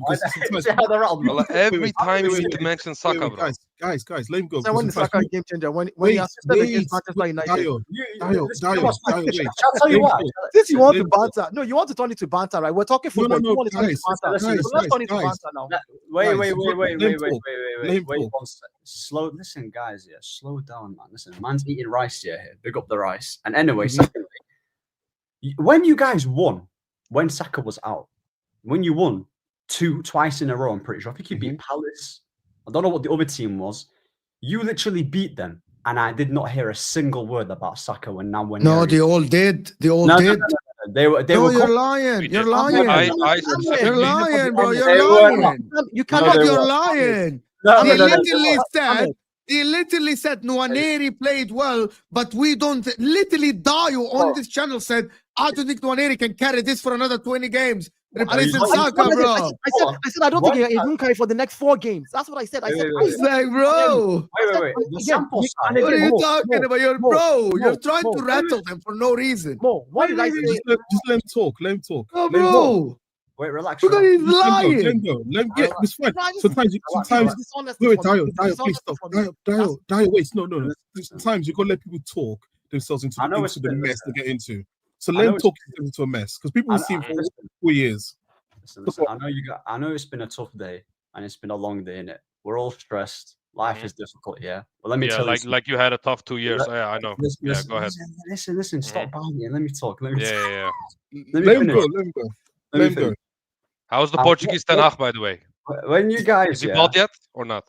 Every time you need to mention Saka, bro. Guys, let him go. So when the Saka game changer, when he assisted against Manchester United, Dayo, I'll tell you what. This you want to banter? No, you want to turn it to banter, right? We're talking football. No, you want to turn it to banter. Let's turn it to banter now. Wait. Slow. Listen, guys. Yeah, slow down, man. Listen, man's eating rice here. Big up the rice. And anyway, secondly, when you guys won, when Saka was out, when you won twice in a row, I'm pretty sure. I think you beat Palace. I don't know what the other team was. You literally beat them, and I did not hear a single word about Saka when. No, they all did. They all did. They were. You're lying. You're lying. You're lying, bro. You're lying. You cannot. You're lying. He literally said Nwaneri played well, but we don't. Literally, Dayo on this channel said, I don't think Nwaneri can carry this for another 20 games. Replacing Saka, bro. I said I don't think he won't carry for the next 4 games. That's what I said. I said, like, bro. Wait. What are you talking about? You're trying to rattle them for no reason. What did I say? Just let him talk. Let him talk. Oh, bro. Wait, relax. Look at he's lying. Let him go. It's fine. Sometimes. Wait, Dayo, please stop. Dayo, wait. No. Sometimes you gotta let people talk themselves into the mess they get into. So let him talk into a mess because people will see him for 4 years. Listen, I know it's been a tough day and it's been a long day, innit? We're all stressed. Life is difficult, yeah. But let me tell you, like you had a tough 2 years. Yeah, I know. Listen, go ahead. Listen. Stop buying it. Let me talk. Let him go. How's the Portuguese Ten Hag, by the way? when you guys, Is he bald yet or not?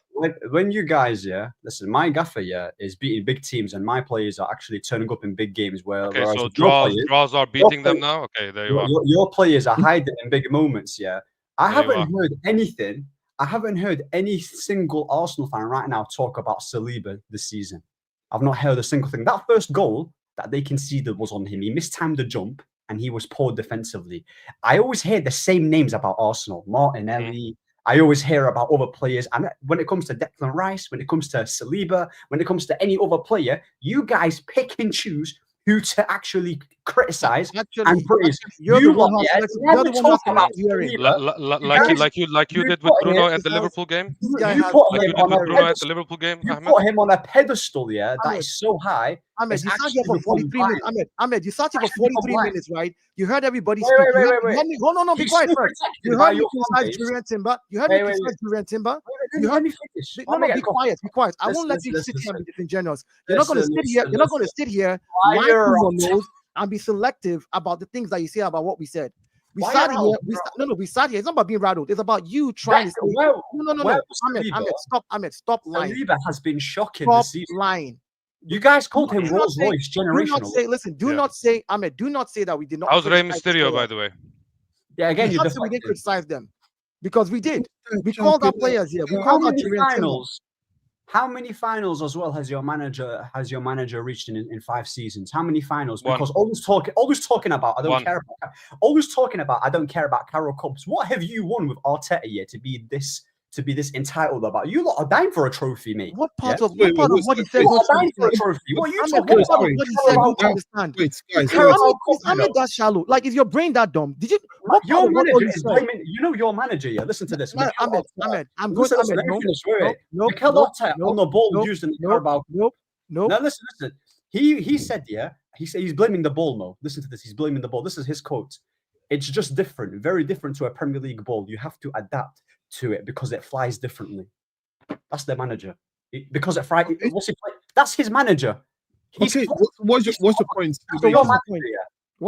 when you guys, listen, my gaffer, is beating big teams, and my players are actually turning up in big games. Whereas So your draws are beating them now. Okay, there you are. Your players are hiding in big moments. I haven't heard anything. I haven't heard any single Arsenal fan right now talk about Saliba this season. I've not heard a single thing. That first goal that they conceded was on him. He mistimed the jump and he was poor defensively. I always hear the same names about Arsenal, Martinelli. I always hear about other players. And when it comes to Declan Rice, when it comes to Saliba, when it comes to any other player, you guys pick and choose who to actually criticize and praise. You're the one like you did with Bruno at the Liverpool game. You put him on a pedestal, that is so high. Ahmed, you sat here for 43 minutes. Ahmed, you sat here for 43 minutes, right? You heard everybody speak. Wait. Hold on, be quiet first. You heard me criticize Julian Timber. You heard me criticize Julian Timber. You heard me finish. No, be quiet. Be quiet. I won't let you sit here and be disingenuous. You're not going to sit here. You're not going to sit here, lie through your nose, and be selective about the things that you say about what we said. We sat here. We sat here. It's not about being rattled. It's about you trying to say, no. Ahmed, stop lying. Saliba has been shocking this season. Stop lying. You guys called him Rolls Royce generational. Do not say, Ahmed, do not say that we did not. I was Rey Mysterio, by the way. Yeah, again, we didn't criticize them because we did. We called our players here. We called our finals. How many finals as well has your manager reached in 5 seasons? How many finals? Because always talking about I don't care about. Always talking about I don't care about Carroll Cups. What have you won with Arteta to be this entitled about? You lot are dying for a trophy, mate. What part of what he said? You are dying for a trophy. What are you talking about? What he said, don't understand. Wait, guys. I'm not that shallow. Like, is your brain that dumb? Did you? Your manager is blaming. You know your manager. Listen to this. Ahmed, I'm going to Ahmed. No, Mikel Arteta on the ball used in the Carabao. No. Now listen. He said he's blaming the ball. No, listen to this. He's blaming the ball. This is his quote. It's just different, very different to a Premier League ball. You have to adapt to it because it flies differently. That's their manager. Because it flies. That's his manager. What's your point? So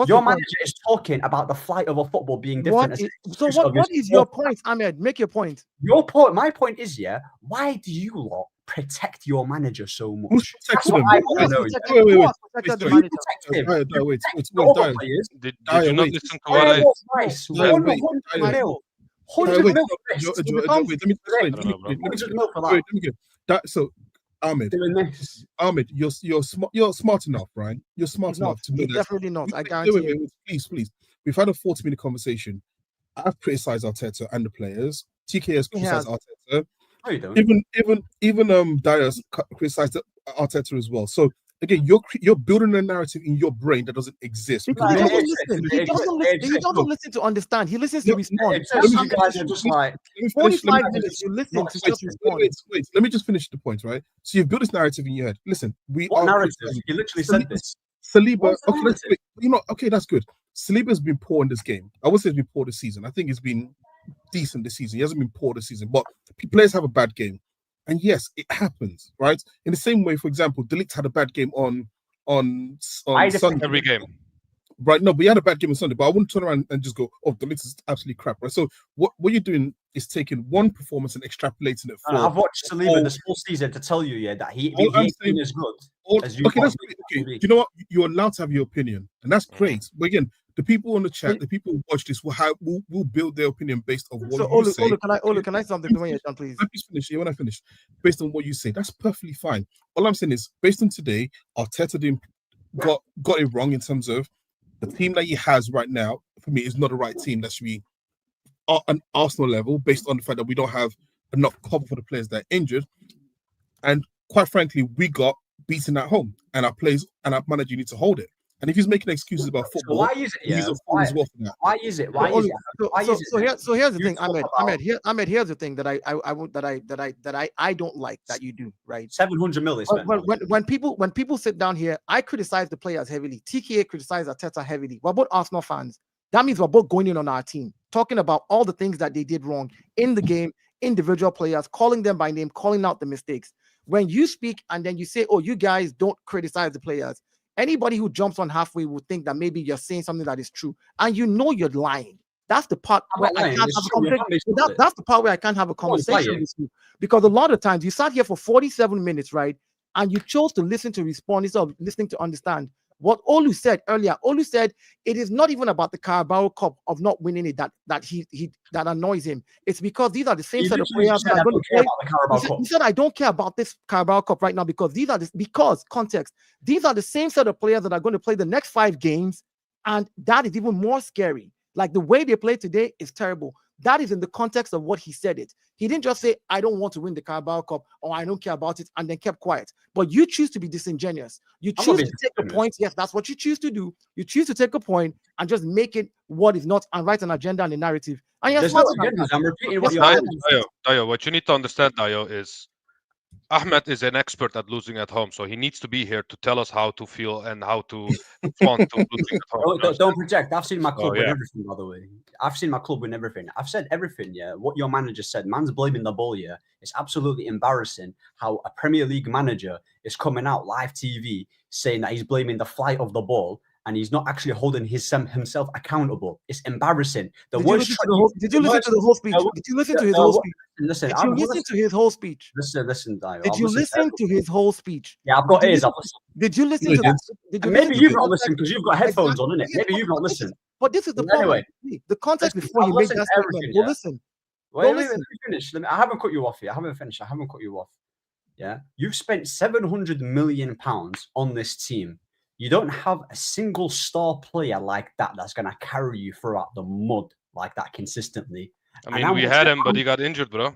your manager is talking about the flight of a football being different. What is your point, Ahmed? Make your point. My point is, why do you lot protect your manager so much? Who's protecting him? Wait. Did you not listen to what I said? So, Ahmed, you're smart enough, right? You're smart enough to know that. Definitely not. I guarantee you. Please. We've had a 40-minute conversation. I've criticized Arteta and the players. TK has criticized Arteta. No, you don't. Even Dayo criticized Arteta as well. So again, you're building a narrative in your brain that doesn't exist. Because he doesn't listen to understand. He listens to respond. You guys are just like 45 minutes. You listen to just respond. Wait. Let me just finish the point, right? So you've built this narrative in your head. Listen, what narrative? You literally said this. Saliba. Okay, that's good. Saliba's been poor in this game. I would say he's been poor this season. I think he's been decent this season. He hasn't been poor this season, but players have a bad game. And yes, it happens, right? In the same way, for example, De Ligt had a bad game on Sunday. Every game. Right, no, but he had a bad game on Sunday, but I wouldn't turn around and just go, De Ligt is absolutely crap, right? So what you're doing is taking one performance and extrapolating it for... I've watched Saliba this whole season to tell you, that he ain't been as good as you. Okay, that's great. Okay. You know what? You're allowed to have your opinion, and that's great. But again, the people on the chat, the people who watch this will build their opinion based on what you say. Can I say something when you're done, please? Let me finish. When I finish, based on what you say, that's perfectly fine. All I'm saying is, based on today, Arteta got it wrong in terms of the team that he has right now. For me, is not the right team. That should be an Arsenal level, based on the fact that we don't have enough cover for the players that are injured, and quite frankly, we got beaten at home, and our players and our manager need to hold it. And if he's making excuses about football, so why is it? He's a fool as well for that. Why is it? Why is it? So here's the thing, Ahmed. Here's the thing that I don't like that you do, right? 700 million. When people sit down here, I criticize the players heavily. TKA criticizes Arteta heavily. We're both Arsenal fans. That means we're both going in on our team, talking about all the things that they did wrong in the game, individual players, calling them by name, calling out the mistakes. When you speak and then you say, "Oh, you guys don't criticize the players," anybody who jumps on halfway would think that maybe you're saying something that is true, and you know you're lying. That's the part I'm where not I lying, can't it's have a true, you conversation. can't make That's the part where I can't have a Go on, say conversation it. with you, because a lot of times you sat here for 47 minutes, right? And you chose to listen to respond instead of listening to understand. What Olu said earlier, Olu said it is not even about the Carabao Cup of not winning it that that annoys him. It's because these are the same He set of literally players said, that I are going don't to care play. about the Carabao Cup. He said, I don't care about this Carabao Cup right now because because context, these are the same set of players that are going to play the next 5 games, and that is even more scary. Like the way they play today is terrible. That is in the context of what he said it. He didn't just say, I don't want to win the Carabao Cup or I don't care about it and then kept quiet. But you choose to be disingenuous. You I'm not choose being to take a disingenuous. point. Yes, that's what you choose to do. You choose to take a point and just make it what is not and write an agenda and a narrative. And you're There's smart no about agendas. that. I'm repeating You're what you're smart saying. about that. Dayo, what you need to understand, Dayo, is Ahmed is an expert at losing at home, so he needs to be here to tell us how to feel and how to respond to losing at home. Don't project. I've seen my club win yeah. everything, by the way. I've seen my club win everything. I've said everything, yeah. What your manager said, man's blaming the ball, yeah. It's absolutely embarrassing how a Premier League manager is coming out live TV saying that he's blaming the flight of the ball and he's not actually holding himself accountable. It's embarrassing. Did you listen to the whole speech? Did you listen to his whole speech? Listen, Did you listen to his whole speech? Listen, Dayo. Did you listen to his whole speech? Yeah, I've got ears. I've listened. Did you listen to that? Did you Maybe listen you've to not the listened because you've got headphones on, innit? Maybe you've not listened. But this is the But anyway, problem. The context listen, before I've you make listened that to statement. everything, Go yeah. listen. Wait, listen. let me finish. I haven't cut you off yet. I haven't finished. I haven't cut you off. Yeah, you've spent £700 million on this team. You don't have a single star player like that that's going to carry you throughout the mud like that consistently. I mean, we had him, but he got injured, bro.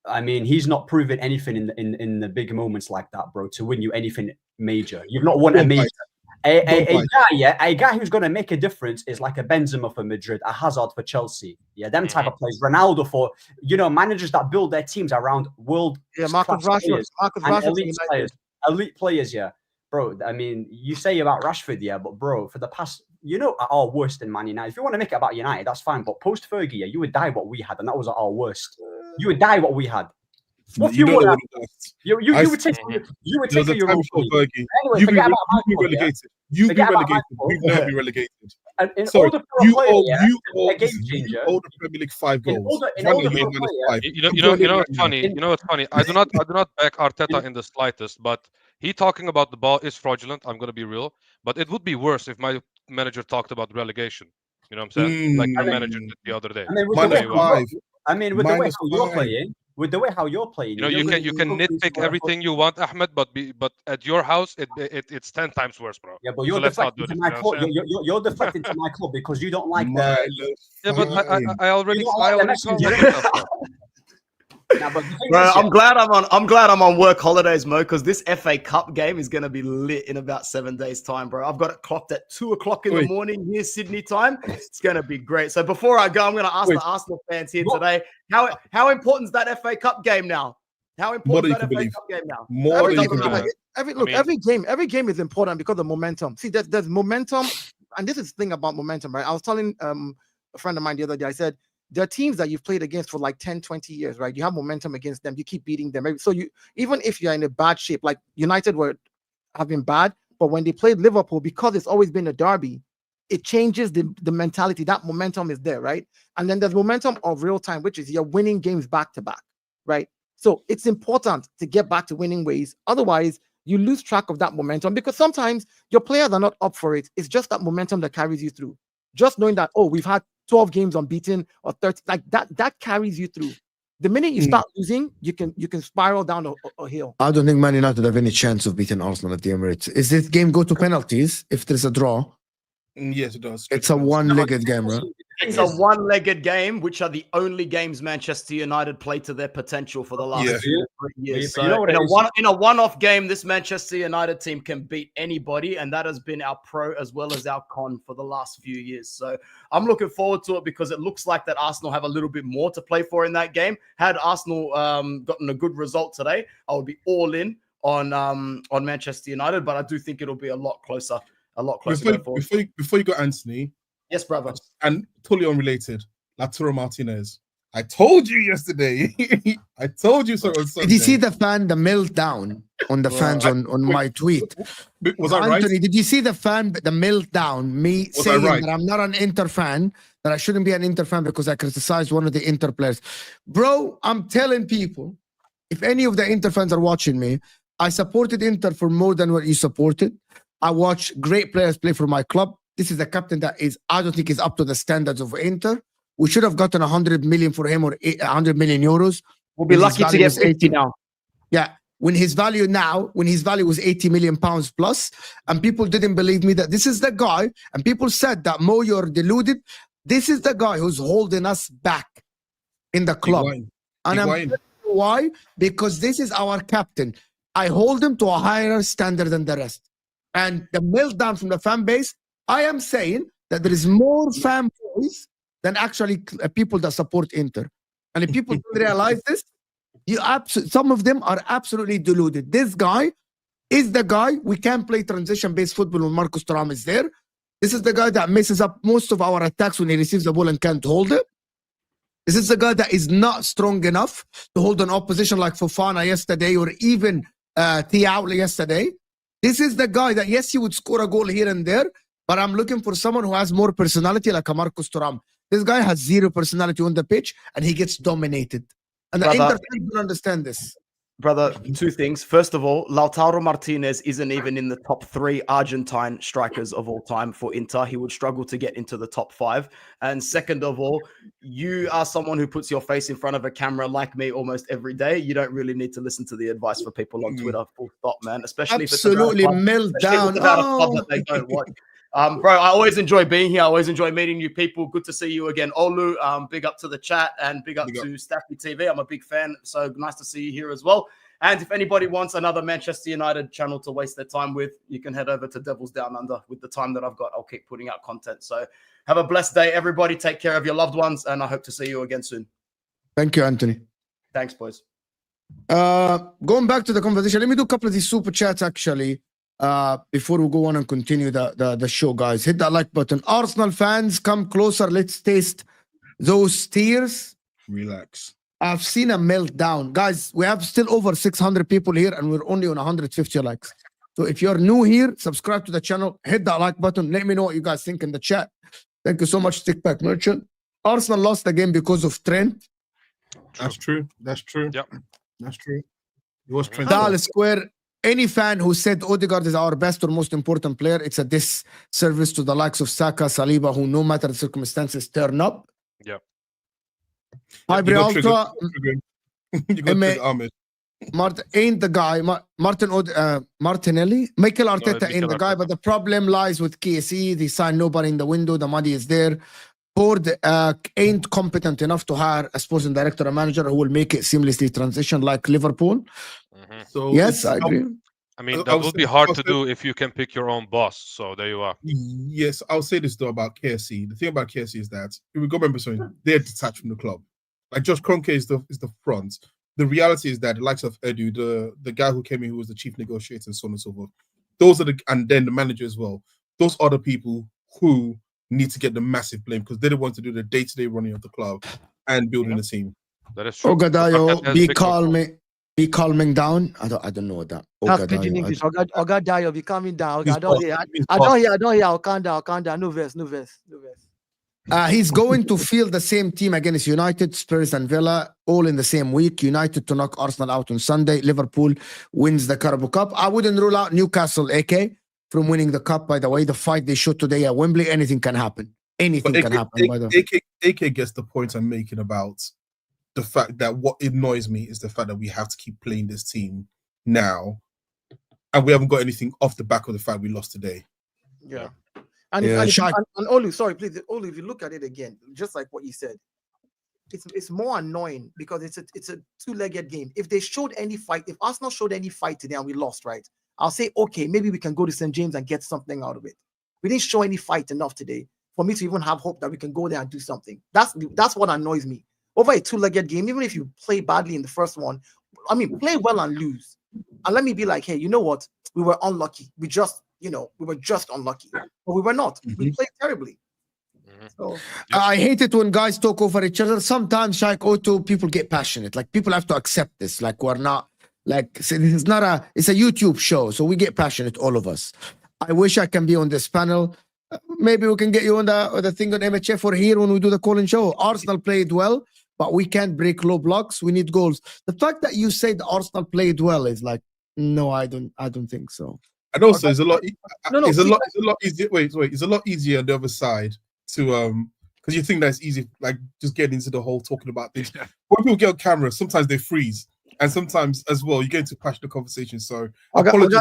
I mean, he's not proven anything in the big moments like that, bro, to win you anything major. You've not won a major. A guy who's going to make a difference is like a Benzema for Madrid, a Hazard for Chelsea. Yeah, them type of players. Ronaldo for, managers that build their teams around Marcus Rashford, elite players, yeah. Bro, I mean, you say about Rashford, yeah, but bro, for the past, at our worst in Man United. If you want to make it about United, that's fine. But post Fergie, yeah, you would die what we had, and that was at our worst. You would die what we had. What you would have? You would take your role. Anyway, you'd be relegated. You'd be relegated. You'd never be relegated. Sorry, you owe the Premier League 5 goals. You know what's funny? You know what's funny? I do not back Arteta in the slightest, but he talking about the ball is fraudulent. I'm gonna be real, but it would be worse if my manager talked about relegation. You know what I'm saying? Like my manager did the other day. With the way how you're playing, you can nitpick everything you want, Ahmed, but at your house it's 10 times worse, bro. Yeah, but you're deflecting to my club. You're deflecting to my club because you don't like the. Yeah, but I already. Bro, I'm glad I'm on work holidays, Mo, because this FA Cup game is going to be lit in about 7 days' time, bro. I've got it clocked at 2:00 in the morning here, Sydney time. It's going to be great. So before I go, I'm going to ask the Arsenal fans here today, how important is that FA Cup game now? How important is that FA Cup game now? Every game is important because of momentum. See, there's momentum, and this is the thing about momentum, right? I was telling a friend of mine the other day, I said, there are teams that you've played against for like 10, 20 years, right? You have momentum against them. You keep beating them. So even if you're in a bad shape, like United have been bad, but when they played Liverpool, because it's always been a derby, it changes the mentality. That momentum is there, right? And then there's momentum of real time, which is you're winning games back to back, right? So it's important to get back to winning ways. Otherwise, you lose track of that momentum because sometimes your players are not up for it. It's just that momentum that carries you through. Just knowing that, we've had 12 games unbeaten or 30, like that carries you through. The minute you start losing, you can spiral down a hill. I don't think Man United have any chance of beating Arsenal at the Emirates. Is this game go to penalties if there's a draw? Yes, it does. It's a one-legged game, right? It's a one-legged game, which are the only games Manchester United play to their potential for the last 3 years. So in a one-off game, this Manchester United team can beat anybody, and that has been our pro as well as our con for the last few years. So I'm looking forward to it because it looks like that Arsenal have a little bit more to play for in that game. Had Arsenal gotten a good result today, I would be all in on Manchester United, but I do think it'll be a lot closer. Before you go, Anthony. Yes, brother. And totally unrelated, Lautaro Martinez. I told you yesterday. I told you so on Sunday. Did you see the meltdown on the fans on my tweet. Was I right? Anthony, did you see the meltdown? Me Was I saying right? that I'm not an Inter fan, that I shouldn't be an Inter fan because I criticized one of the Inter players. Bro, I'm telling people, if any of the Inter fans are watching me, I supported Inter for more than what you supported. I watch great players play for my club. This is a captain that I don't think is up to the standards of Inter. We should have gotten 100 million for him, or 100 million euros. We'll be lucky to get 50 now. Yeah. When his value was 80 million pounds plus, and people didn't believe me that this is the guy, and people said that, Mo, you're deluded. This is the guy who's holding us back in the club. And I'm telling you why? Because this is our captain. I hold him to a higher standard than the rest. And the meltdown from the fan base, I am saying that there is more fanboys than actually people that support Inter. And if people don't realize this, some of them are absolutely deluded. This guy is the guy. We can't play transition-based football when Marcus Thuram is there. This is the guy that messes up most of our attacks when he receives the ball and can't hold it. This is the guy that is not strong enough to hold an opposition like Fofana yesterday, or even Thiago yesterday. This is the guy that, yes, he would score a goal here and there, but I'm looking for someone who has more personality like a Marcus Thuram. This guy has zero personality on the pitch, and he gets dominated. And the Inter fans don't understand this. Brother, two things. First of all, Lautaro Martinez isn't even in the top 3 Argentine strikers of all time for Inter. He would struggle to get into the top 5. And second of all, you are someone who puts your face in front of a camera like me almost every day. You don't really need to listen to the advice for people on Twitter. Full stop, man. Especially absolutely if it's about a club that they don't watch. Bro, I always enjoy being here. I always enjoy meeting new people. Good to see you again, Olu. Big up to the chat and big up to Staffy TV. I'm a big fan, so nice to see you here as well. And if anybody wants another Manchester United channel to waste their time with, you can head over to Devils Down Under. With the time that I've got, I'll keep putting out content. So have a blessed day, everybody. Take care of your loved ones, and I hope to see you again soon. Thank you, Anthony. Thanks, boys. Going back to the conversation, let me do a couple of these super chats actually. Before we go on and continue the show, guys, hit that like button. Arsenal fans, come closer. Let's taste those tears. Relax. I've seen a meltdown, guys. We have still over 600 people here, and we're only on 150 likes. So if you're new here, subscribe to the channel. Hit that like button. Let me know what you guys think in the chat. Thank you so much, Stickback Merchant. Arsenal lost the game because of Trent. That's true. That's true. Yep. That's true. It was Trent. Dallas Square. Any fan who said Odegaard is our best or most important player, it's a disservice to the likes of Saka, Saliba, who no matter the circumstances turn up. Yeah. Hi, Brialta. Ahmed. Martin ain't the guy. Martinelli. Mikel Arteta ain't the guy, but the problem lies with KSE. They signed nobody in the window. The money is there. Board ain't competent enough to hire a sporting director or manager who will make it seamlessly transition like Liverpool. So yes, I agree. I mean, that would be hard to do if you can pick your own boss. So there you are. Yes, I'll say this though about KSC. The thing about KSC is that if we go remember something, they're detached from the club. Like Josh Kroenke is the front. The reality is that the likes of Edu, the guy who came in who was the chief negotiator and so on and so forth, those are and then the manager as well. Those are the people who need to get the massive blame because they don't want to do the day-to-day running of the club and building the team. That is true. Dayo, be calming down. I don't know what that. That's pidgin English. Dayo, be calming down. I don't hear. I'll calm down. No verse. He's going to field the same team against United, Spurs, and Villa, all in the same week. United to knock Arsenal out on Sunday. Liverpool wins the Carabao Cup. I wouldn't rule out Newcastle, AK, from winning the cup. By the way, the fight they showed today at Wembley, anything can happen. Anything can happen. By the way, AK gets the point I'm making about the fact that what annoys me is the fact that we have to keep playing this team now, and we haven't got anything off the back of the fact we lost today. Yeah. And Olu, sorry, please, Olu, if you look at it again, just like what you said, it's more annoying because it's a two-legged game. If they showed any fight, if Arsenal showed any fight today and we lost, right, I'll say, okay, maybe we can go to St. James and get something out of it. We didn't show any fight enough today for me to even have hope that we can go there and do something. That's what annoys me. Over a two-legged game, even if you play badly in the first one, I mean, play well and lose. And let me be like, hey, you know what? We were unlucky. We were just unlucky. But we were not. We played terribly. So, I hate it when guys talk over each other. Sometimes, Shaikh Otto, people get passionate. Like, people have to accept this. Like, we're not Like, so this is not it's a YouTube show, so we get passionate, all of us. I wish I can be on this panel. Maybe we can get you on the thing on MHF or here when we do the call-in show. Arsenal played well, but we can't break low blocks. We need goals. The fact that you said Arsenal played well is like, no, I don't think so. And also, it's a lot. It's a lot easier. Wait. It's a lot easier on the other side to because you think that's easy, like just getting into the whole talking about things. When people get on camera, sometimes they freeze, and sometimes as well you get into passionate conversations. So apologies.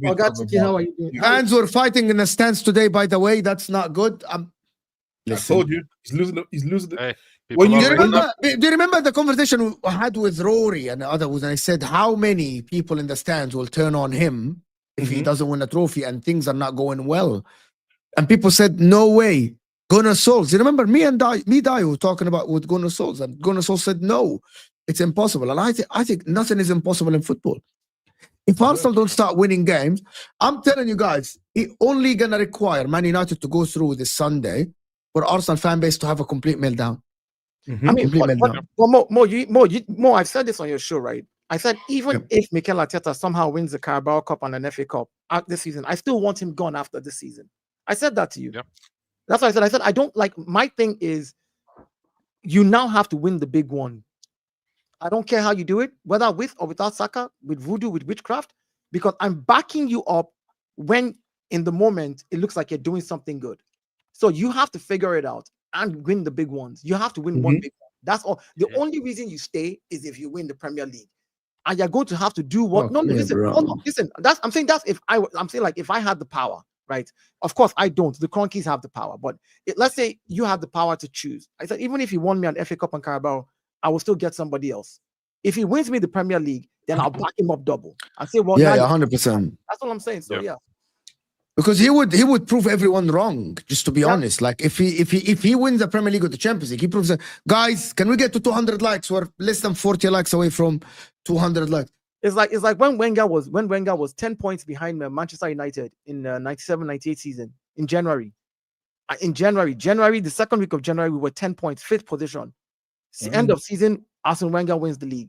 How are you doing? Fans were fighting in the stands today. By the way, that's not good. I told you, he's losing. He's losing. Hey, Do you remember the conversation I had with Rory and the others? And I said, how many people in the stands will turn on him if he doesn't win a trophy and things are not going well? And people said, no way. Gunnar Solskjaer. You remember me and Dayo talking about with Gunnar Solskjaer, and Gunnar Solskjaer said, no, it's impossible. And I think nothing is impossible in football. If Arsenal don't start winning games, I'm telling you guys, it's only going to require Man United to go through this Sunday for Arsenal fan base to have a complete meltdown. I mean, more, I've said this on your show, right? I said, even if Mikel Arteta somehow wins the Carabao Cup and an FA Cup this season, I still want him gone after this season. I said that to you. Yeah. That's what I said. I said, I don't like, my thing is, you now have to win the big one. I don't care how you do it, whether with or without Saka, with voodoo, with witchcraft, because I'm backing you up when in the moment it looks like you're doing something good. So you have to figure it out and win the big ones. You have to win one big one. That's all. The only reason you stay is if you win the Premier League. And you're going to have to do what? Listen. I'm saying that's I'm saying like if I had the power, right? Of course I don't. The Cronkies have the power, but let's say you have the power to choose. I said even if he won me an FA Cup and Carabao, I will still get somebody else. If he wins me the Premier League, then I'll back him up double. I say, well, 100%. That's what I'm saying. So yeah. Because he would prove everyone wrong, just to be honest. Like if he wins the Premier League or the Champions League, he proves that, guys, can we get to 200 likes? We're less than 40 likes away from 200 likes. It's like when Wenger was 10 points behind Manchester United in 97-98 season in January. January, the second week of January, we were 10 points, 5th position. End of season, Arsene Wenger wins the league.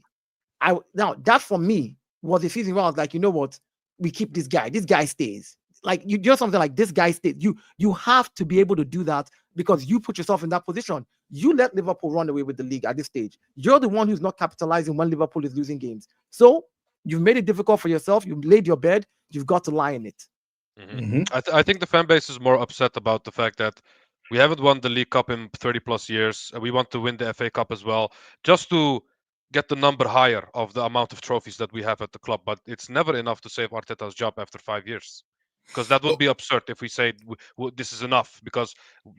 Now that for me was a season where I was like, you know what? We keep this guy. This guy stays. Like you do something like this guy stays. You have to be able to do that because you put yourself in that position. You let Liverpool run away with the league at this stage. You're the one who's not capitalizing when Liverpool is losing games. So you've made it difficult for yourself. You've laid your bed. You've got to lie in it. I think the fan base is more upset about the fact that we haven't won the League Cup in 30 plus years. We want to win the FA Cup as well, just to get the number higher of the amount of trophies that we have at the club. But it's never enough to save Arteta's job after 5 years. Because that would be absurd if we say this is enough, because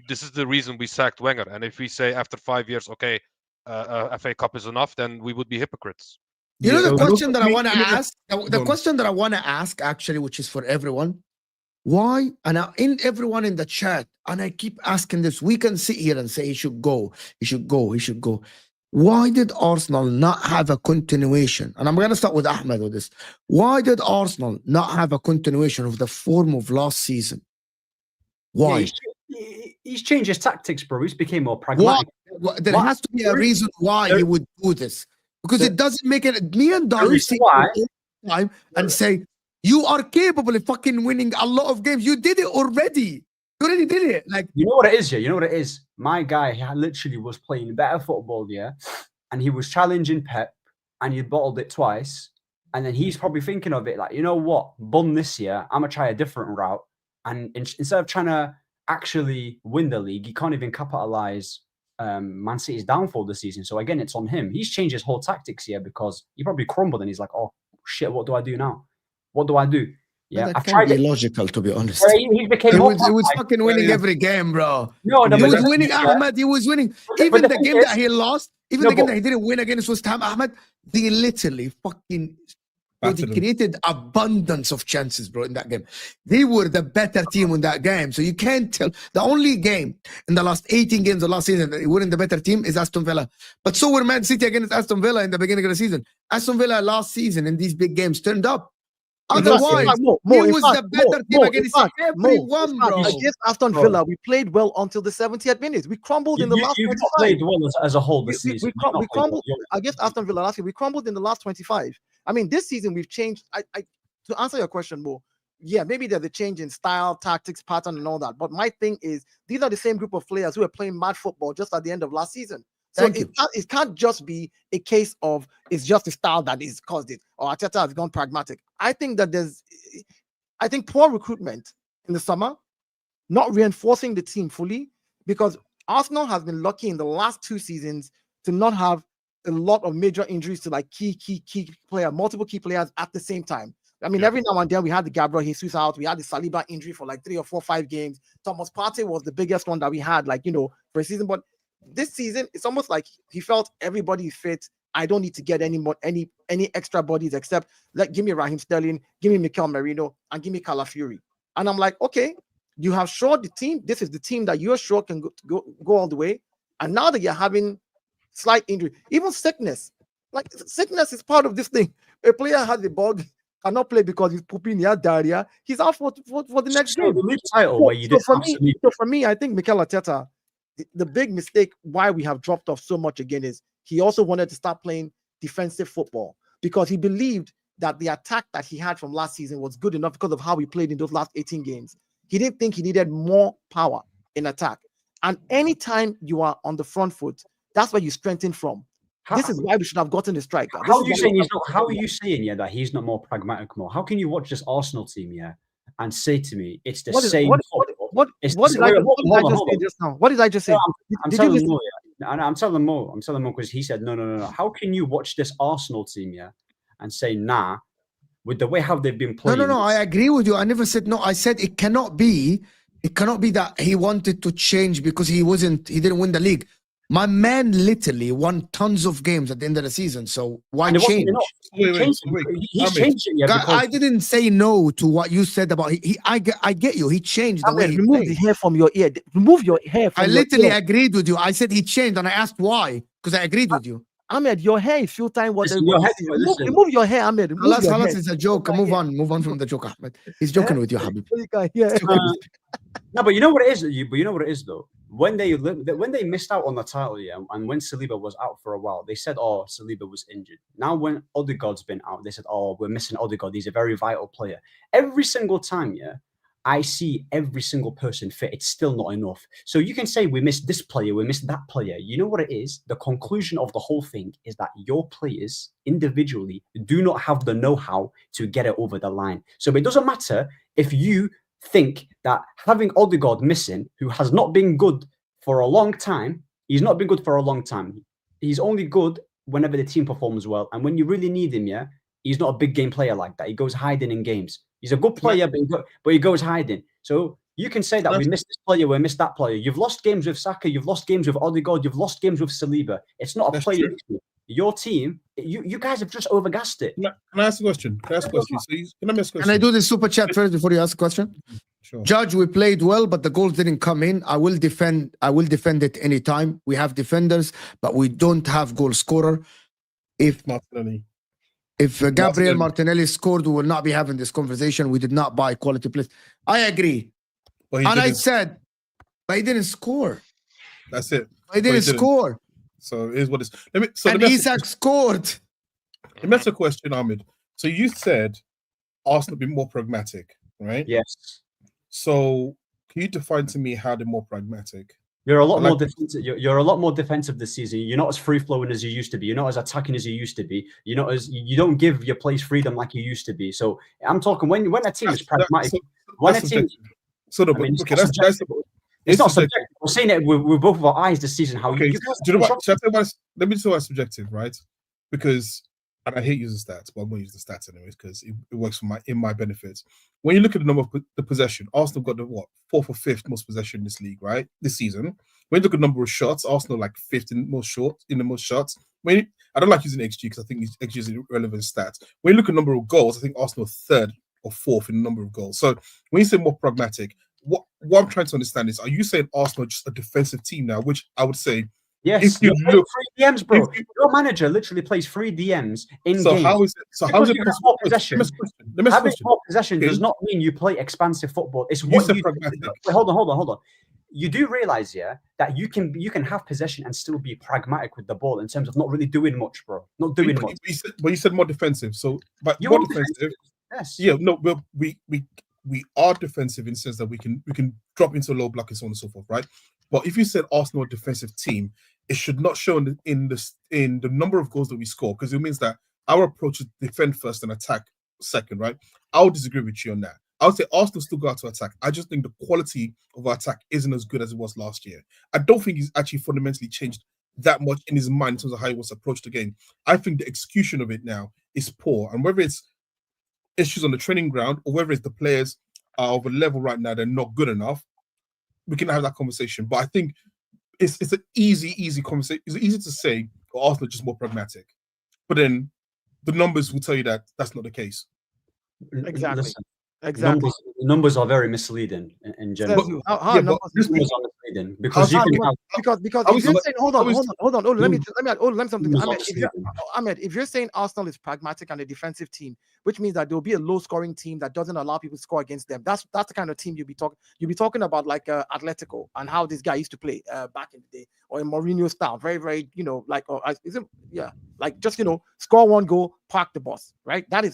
this is the reason we sacked Wenger. And if we say after 5 years, okay, FA Cup is enough, then we would be hypocrites. You know the question that I want to ask? The question that I want to ask, actually, which is for everyone. Why? And everyone in the chat, and I keep asking this, we can sit here and say he should go, he should go, he should go. Why did Arsenal not have a continuation? And I'm going to start with Ahmed with this. Why did Arsenal not have a continuation of the form of last season? Why? Yeah, he's changed his tactics, bro. He's became more pragmatic. Why? There has to be a reason why he would do this. Because it doesn't make it. Me and Dayo sit all the time and say, you are capable of fucking winning a lot of games. You did it already. You already did it. Like, you know what it is, yeah? You know what it is? My guy literally was playing better football, yeah? And he was challenging Pep, and he bottled it twice. And then he's probably thinking of it like, you know what? Bun this year. I'm going to try a different route. And instead of trying to actually win the league, he can't even capitalize Man City's downfall this season. So again, it's on him. He's changed his whole tactics here because he probably crumbled and he's like, oh, shit, what do I do now? What do I do? Yeah, I've tried it. Logical, to be honest. He became he was fucking winning every game, bro. No, he was winning, Ahmed. He was winning. Even the game that he lost, even the game that he didn't win against West Ham, Ahmed, they literally fucking they created abundance of chances, bro, in that game. They were the better team in that game. So you can't tell. The only game in the last 18 games of last season that they weren't the better team is Aston Villa. But so were Man City against Aston Villa in the beginning of the season. Aston Villa last season in these big games turned up. Otherwise, he was the better team against everyone, bro. Against Aston Villa, we played well until the 70th minute. We crumbled in the last 25. Played well as a whole this season. We crumbled against Aston Villa last year. We crumbled in the last 25. I mean, this season we've changed. To answer your question, Mo, yeah, maybe there's a change in style, tactics, pattern, and all that. But my thing is, these are the same group of players who were playing mad football just at the end of last season. So it can't just be a case of it's just the style that is caused it, or Arteta has gone pragmatic. I think poor recruitment in the summer, not reinforcing the team fully, because Arsenal has been lucky in the last 2 seasons to not have a lot of major injuries to like multiple key players at the same time. I mean, every now and then we had the Gabriel Jesus out, we had the Saliba injury for like 3 or 4, 5 games. Thomas Partey was the biggest one that we had, like, for a season. But this season, it's almost like he felt everybody is fit. I don't need to get any extra bodies except give me Raheem Sterling, give me Mikel Merino, and give me Calafiori. And I'm like, okay, you have shored the team. This is the team that you're sure can go all the way. And now that you're having slight injury, even sickness, like sickness is part of this thing. A player has a bug, cannot play because he's pooping, he had diarrhea. He's out for the next game. So for me, I think Mikel Arteta, the big mistake why we have dropped off so much again is he also wanted to start playing defensive football because he believed that the attack that he had from last season was good enough because of how he played in those last 18 games. He didn't think he needed more power in attack. And anytime you are on the front foot, that's where you strengthen from. This is why we should have gotten a striker. How are you saying that he's not more pragmatic more? How can you watch this Arsenal team, and say to me it's the same? What did I just say just now? What did I just say? I'm telling Mo, I'm telling Mo because he said no. How can you watch this Arsenal team, and say nah, with the way how they've been playing? No. I agree with you. I never said no. I said it cannot be that he wanted to change because he didn't win the league. My man literally won tons of games at the end of the season. So why change? He's changing. I didn't say no to what you said about I get you. He changed the way he remove played. the hair from your ear. Remove your hair from I literally agreed with you. I said he changed and I asked why because I agreed with you. Ahmed, your hair is full time. Remove your hair, Ahmed. Halas, it's a joke. Move on from the joke, Ahmed. He's joking with you, Habib. No, but you know what it is. But you know what it is though. When they missed out on the title, and when Saliba was out for a while, they said, "Oh, Saliba was injured." Now, when Odegaard's been out, they said, "Oh, we're missing Odegaard. He's a very vital player." Every single time, I see every single person fit. It's still not enough. So you can say we missed this player, we missed that player. You know what it is? The conclusion of the whole thing is that your players individually do not have the know-how to get it over the line. So it doesn't matter if you think that having Odegaard missing, who has not been good for a long time, he's not been good for a long time. He's only good whenever the team performs well. And when you really need him, he's not a big game player like that. He goes hiding in games. He's a good player, but he goes hiding. So you can say that we missed this player, we missed that player. You've lost games with Saka, you've lost games with Odegaard, you've lost games with Saliba. It's not a player issue. Your team, you guys have just overgassed it. Can I ask a question? Can I ask a question? Can I do the super chat first before you ask a question? Sure. Judge, we played well, but the goals didn't come in. I will defend it anytime. We have defenders, but we don't have goal scorer. If Gabriel Martinelli scored, we will not be having this conversation. We did not buy quality players. I agree. I said, but he didn't score. That's it. He didn't score. So it is what it's. Isak scored. Let me ask a question, Ahmed. So you said Arsenal be more pragmatic, right? Yes. So can you define to me how they're more pragmatic? You're a lot more defensive. You're a lot more defensive this season. You're not as free flowing as you used to be. You're not as attacking as you used to be. You don't give your players freedom like you used to be. So I'm talking when a team is pragmatic. It's not subjective. We're seeing it with both of our eyes this season. How okay? Let me tell you why subjective, right? Because, and I hate using stats, but I'm going to use the stats anyways because it works in my benefits. When you look at the number of the possession, Arsenal got the 4th or 5th most possession in this league, right? This season. When you look at the number of shots, Arsenal like 5th in the most shots. I don't like using XG because I think XG is an irrelevant stat. When you look at the number of goals, I think Arsenal are 3rd or 4th in the number of goals. So when you say more pragmatic, what I'm trying to understand is, are you saying Arsenal are just a defensive team now? Which I would say, yes. You look 3 DMs, bro. Your manager literally plays 3 DMs in games. How is it? So how is it more possession? Having more possession does not mean you play expansive football. It's what you. pragmatic. Hold on. you do realize, yeah, that you can have possession and still be pragmatic with the ball in terms of not really doing much, bro. Not doing much. But you said more defensive. So, but You more are defensive. Yes. Yeah, no, we are defensive in the sense that we can drop into low block and so on and so forth, right? But if you said Arsenal defensive team, it should not show in the number of goals that we score, because it means that our approach is defend first and attack second, right? I would disagree with you on that. I would say Arsenal still go out to attack. I just think the quality of our attack isn't as good as it was last year. I don't think he's actually fundamentally changed that much in his mind in terms of how he wants to approach the game. I think the execution of it now is poor, and whether it's issues on the training ground or whether it's the players are of a level right now they're not good enough, we can have that conversation. But I think it's an easy conversation. It's easy to say, well, Arsenal are just more pragmatic, but then the numbers will tell you that that's not the case. Exactly. Listen, Exactly. numbers are very misleading in general. How numbers Numbers are misleading because you can have, because if you're saying hold on, let me add something. Ahmed, if you're saying Arsenal is pragmatic and a defensive team, which means that there'll be a low scoring team that doesn't allow people to score against them. That's the kind of team you'll be talking about, like Atletico and how this guy used to play back in the day, or in Mourinho style, very score one goal, park the bus, right? That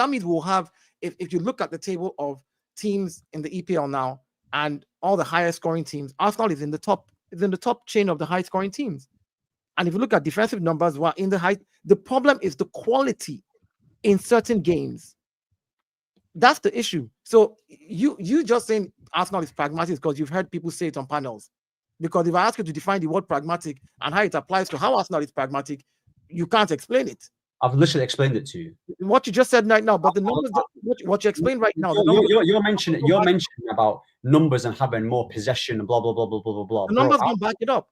means we'll have, if you look at the table of teams in the EPL now and all the highest scoring teams, Arsenal is in the top chain of the high scoring teams. And if you look at defensive numbers, we're in the high. The problem is the quality in certain games. That's the issue. So you just saying Arsenal is pragmatic because you've heard people say it on panels. Because if I ask you to define the word pragmatic and how it applies to how Arsenal is pragmatic, you can't explain it. I've literally explained it to you. What you just said right now, but the numbers, what you explained right now. You're mentioning about numbers and having more possession and blah blah blah blah blah blah. The numbers don't back it up.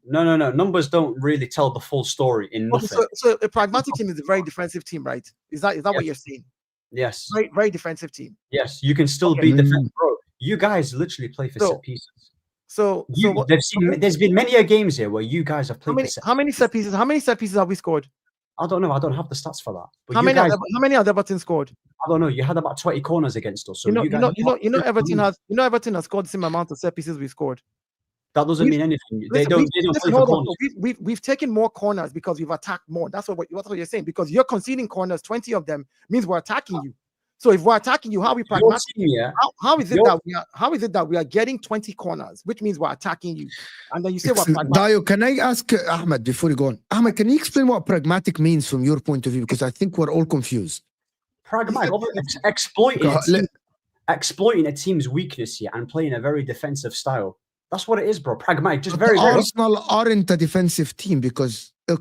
No. Numbers don't really tell the full story in nothing. So a pragmatic team is a very defensive team, right? Is that what you're saying? Yes. Very defensive team. Yes, you can still be defensive, bro. You guys literally play for set pieces. There's been many games here where you guys have played. How many set pieces? How many set pieces have we scored? I don't know. I don't have the stats for that. But how many have Everton scored? I don't know. You had about 20 corners against us. So Everton has scored the same amount of set pieces we scored. That doesn't mean anything. They don't play for corners. We've taken more corners because we've attacked more. That's what you're saying. Because you're conceding corners, 20 of them means we're attacking you. So if we're attacking you, how are we pragmatic? How is it that we are getting 20 corners, which means we're attacking you? And then you say we're pragmatic. Dayo, can I ask Ahmed before you go on? Ahmed, can you explain what pragmatic means from your point of view? Because I think we're all confused. Pragmatic, exploiting a team's weakness here and playing a very defensive style. That's what it is, bro. Pragmatic, just very. Arsenal aren't a defensive team because So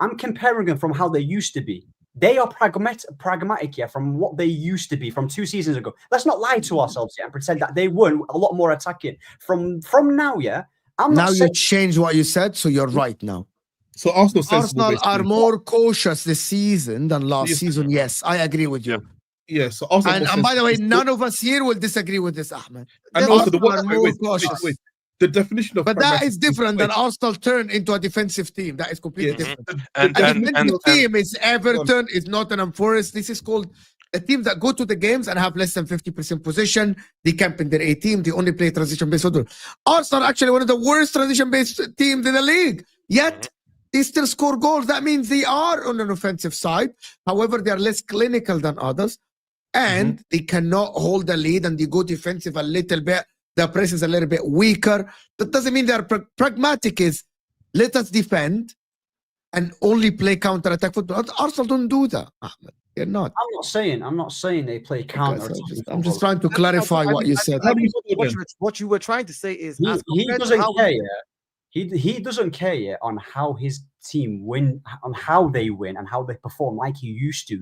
I'm comparing them from how they used to be. They are pragmatic here from what they used to be from 2 seasons ago. Let's not lie to ourselves here and pretend that they weren't a lot more attacking. From now, yeah. You changed what you said, so you're right now. So Arsenal are more cautious this season than last season. Yes, I agree with you. Yeah. So Arsenal and by the way, none of us here will disagree with this, Ahmed. And also the definition of that is different than Arsenal turn into a defensive team. That is completely different. And the team is Everton, is Nottingham Forest. This is called a team that go to the games and have less than 50% possession. They camp in their A team. They only play transition-based football. Arsenal are actually one of the worst transition-based teams in the league. Yet they still score goals. That means they are on an offensive side. However, they are less clinical than others. And they cannot hold the lead and they go defensive a little bit. The press is a little bit weaker. That doesn't mean they're pragmatic. Is let us defend and only play counter-attack football. Arsenal don't do that, Ahmed. They're not. I'm not saying they play counter. I'm just trying to clarify what you said. What you were trying to say is he doesn't care. He doesn't care on how his team win, on how they win and how they perform like he used to.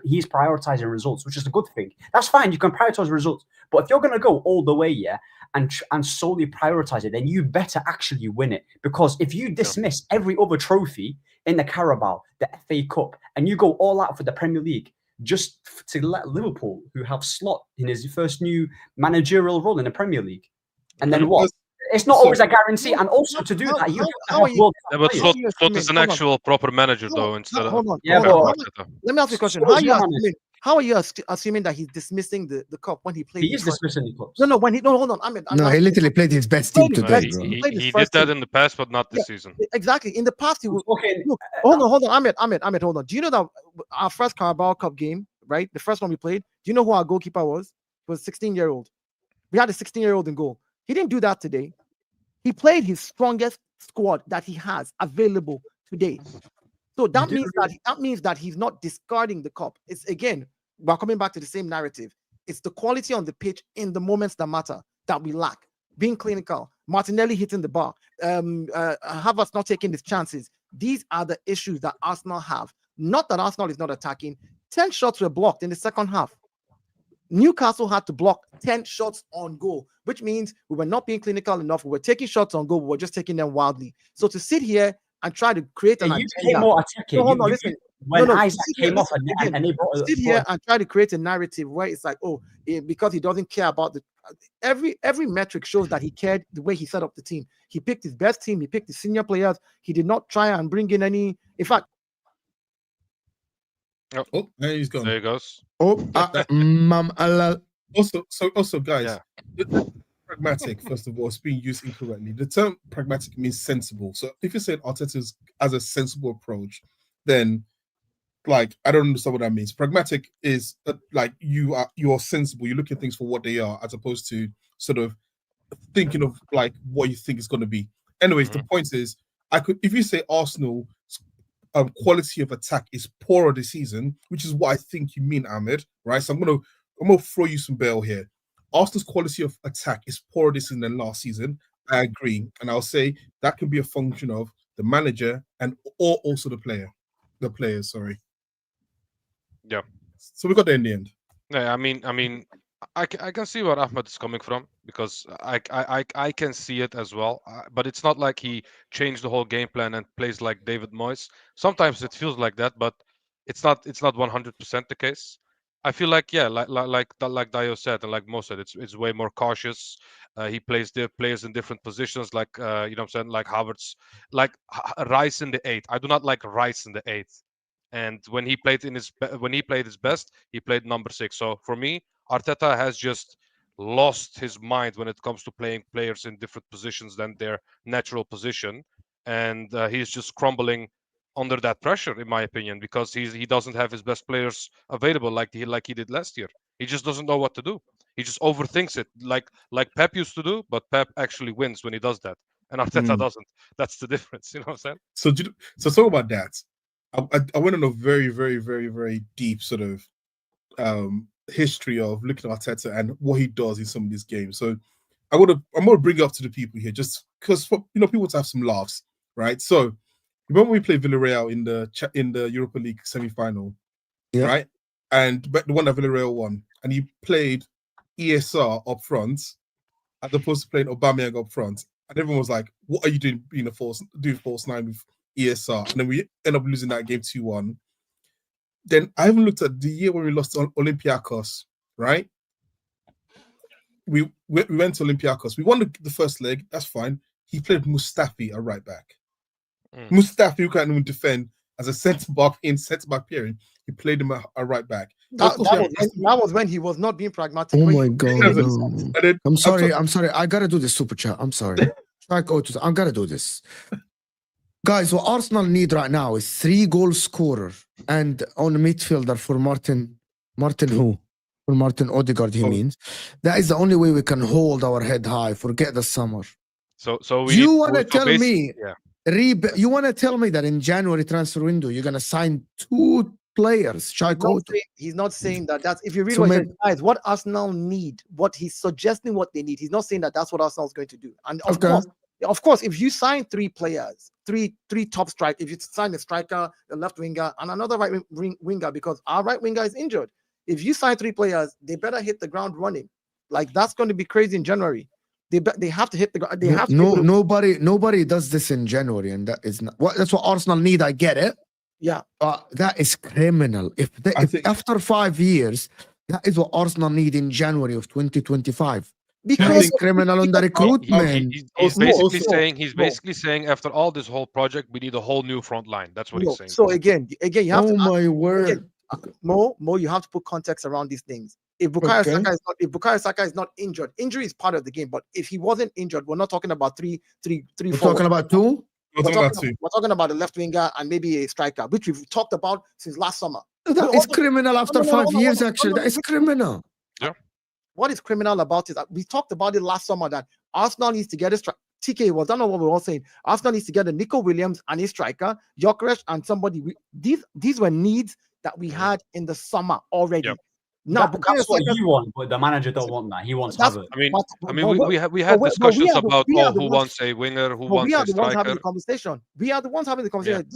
He's prioritizing results, which is a good thing. That's fine. You can prioritize results, but if you're going to go all the way, and solely prioritize it, then you better actually win it. Because if you dismiss every other trophy in the Carabao, the FA Cup, and you go all out for the Premier League just to let Liverpool, who have Slot in his first new managerial role in the Premier League, and then what? It's not always a guarantee, and also to do that, you have to have but Slot is an actual proper manager, though. Instead of let me ask you a question. How are you assuming that he's dismissing the cup when he played? He is dismissing the cups. No, when he hold on. No, he literally played his best team today, bro. He did that in the past, but not this season. Exactly. In the past, he was. Okay. Look, hold on, Ahmed, hold on. Do you know that our first Carabao Cup game, right? The first one we played. Do you know who our goalkeeper was? It was a 16-year-old. We had a 16-year-old in goal. He didn't do that today. He played his strongest squad that he has available today. So that means that he's not discarding the cup. It's again, we're coming back to the same narrative. It's the quality on the pitch in the moments that matter that we lack. Being clinical, Martinelli hitting the bar, Havertz not taking his chances. These are the issues that Arsenal have. Not that Arsenal is not attacking. 10 shots were blocked in the second half. Newcastle had to block 10 shots on goal, which means we were not being clinical enough. We were taking shots on goal. We were just taking them wildly. So to sit here and try to create an you became more attacking. No, listen. When Isak came off and he brought sit here and try to create a narrative where it's like, oh, because he doesn't care about the every metric shows that he cared the way he set up the team. He picked his best team. He picked the senior players. He did not try and bring in any. In fact, Oh, there he's gone. There he goes. Also, guys, pragmatic, first of all, is being used incorrectly. The term pragmatic means sensible. So if you say Arteta has a sensible approach, then like I don't understand what that means. Pragmatic is like you are sensible. You look at things for what they are, as opposed to sort of thinking of like what you think it's going to be. Anyways, the point is, if you say Arsenal quality of attack is poorer this season, which is what I think you mean, Ahmed, right? So I'm gonna throw you some bail here. Arsenal's quality of attack is poorer this season than last season. I agree, and I'll say that can be a function of the manager or also the players. Sorry. Yeah. So we got there in the end. Yeah, I mean, I can see where Ahmed is coming from, because I can see it as well. But it's not like he changed the whole game plan and plays like David Moyes. Sometimes it feels like that, but it's not 100% the case. I feel like like Dayo said, and like Mo said, it's way more cautious. He plays the players in different positions, like you know what I'm saying, like Havertz, like Rice in the 8. I do not like Rice in the 8. And when he played his best, he played number 6. So for me, Arteta has just lost his mind when it comes to playing players in different positions than their natural position, and he's just crumbling under that pressure, in my opinion, because he doesn't have his best players available like he did last year. He just doesn't know what to do. He just overthinks it, like Pep used to do, but Pep actually wins when he does that, and Arteta doesn't. That's the difference, you know what I'm saying? So talk about that. I went on a very, very, very, very deep sort of history of looking at Arteta and what he does in some of these games. So I'm gonna bring it up to the people here, just because people to have some laughs, right? So remember we played Villarreal in the Europa League semi-final, right? And the one that Villarreal won, and he played ESR up front as opposed to playing Aubameyang up front, and everyone was like, "What are you doing being false 9 with ESR?" And then we end up losing that game 2-1. Then I haven't looked at the year when we lost to Olympiacos, right? We went to Olympiacos. We won the first leg. That's fine. He played Mustafi at right back. Mustafi, who can't even defend as a centre back pairing, he played him at right back. That was when he was not being pragmatic. Oh my god! No. I'm sorry. I gotta do this super chat. I'm sorry. I'm gonna do this. Guys, what Arsenal need right now is 3 goal scorer and on the midfielder for Martin who? For Martin Odegaard, he means. That is the only way we can hold our head high. Forget the summer. So you want to tell me? You want to tell me that in January transfer window you're gonna sign 2 players? He's not saying that. That's if you read what Arsenal need, what he's suggesting, what they need. He's not saying that that's what Arsenal is going to do. And of course, if you sign 3 players, three top strike, if you sign a striker, a left winger, and another right winger, because our right winger is injured. If you sign 3 players, they better hit the ground running. Like that's going to be crazy in January. They have to hit the ground. They have to. Nobody does this in January, and that is not. That's what Arsenal need. I get it. Yeah, that is criminal. If after 5 years, that is what Arsenal need in January of 2025. Because criminal on the recruitment. He's basically saying after all this whole project, we need a whole new front line. That's what he's saying. So again, you have my word. Mo, you have to put context around these things. If Bukayo Saka is not injured, injury is part of the game. But if he wasn't injured, we're not talking about three. We're talking about two. We're talking about a left winger and maybe a striker, which we've talked about since last summer. That is criminal after 5 years. Actually, that is criminal. Yeah. What is criminal about it? We talked about it last summer that Arsenal needs to get a striker. TK was, I don't know what we were all saying. Arsenal needs to get a Nico Williams and a striker, Gyökeres and somebody. These were needs that we had in the summer already. Yep. Now, that's what you want, but the manager don't want that. He wants Havertz. We had discussions about who wants a winger, who wants a striker. We are the ones having the conversation. We are the ones having the conversation.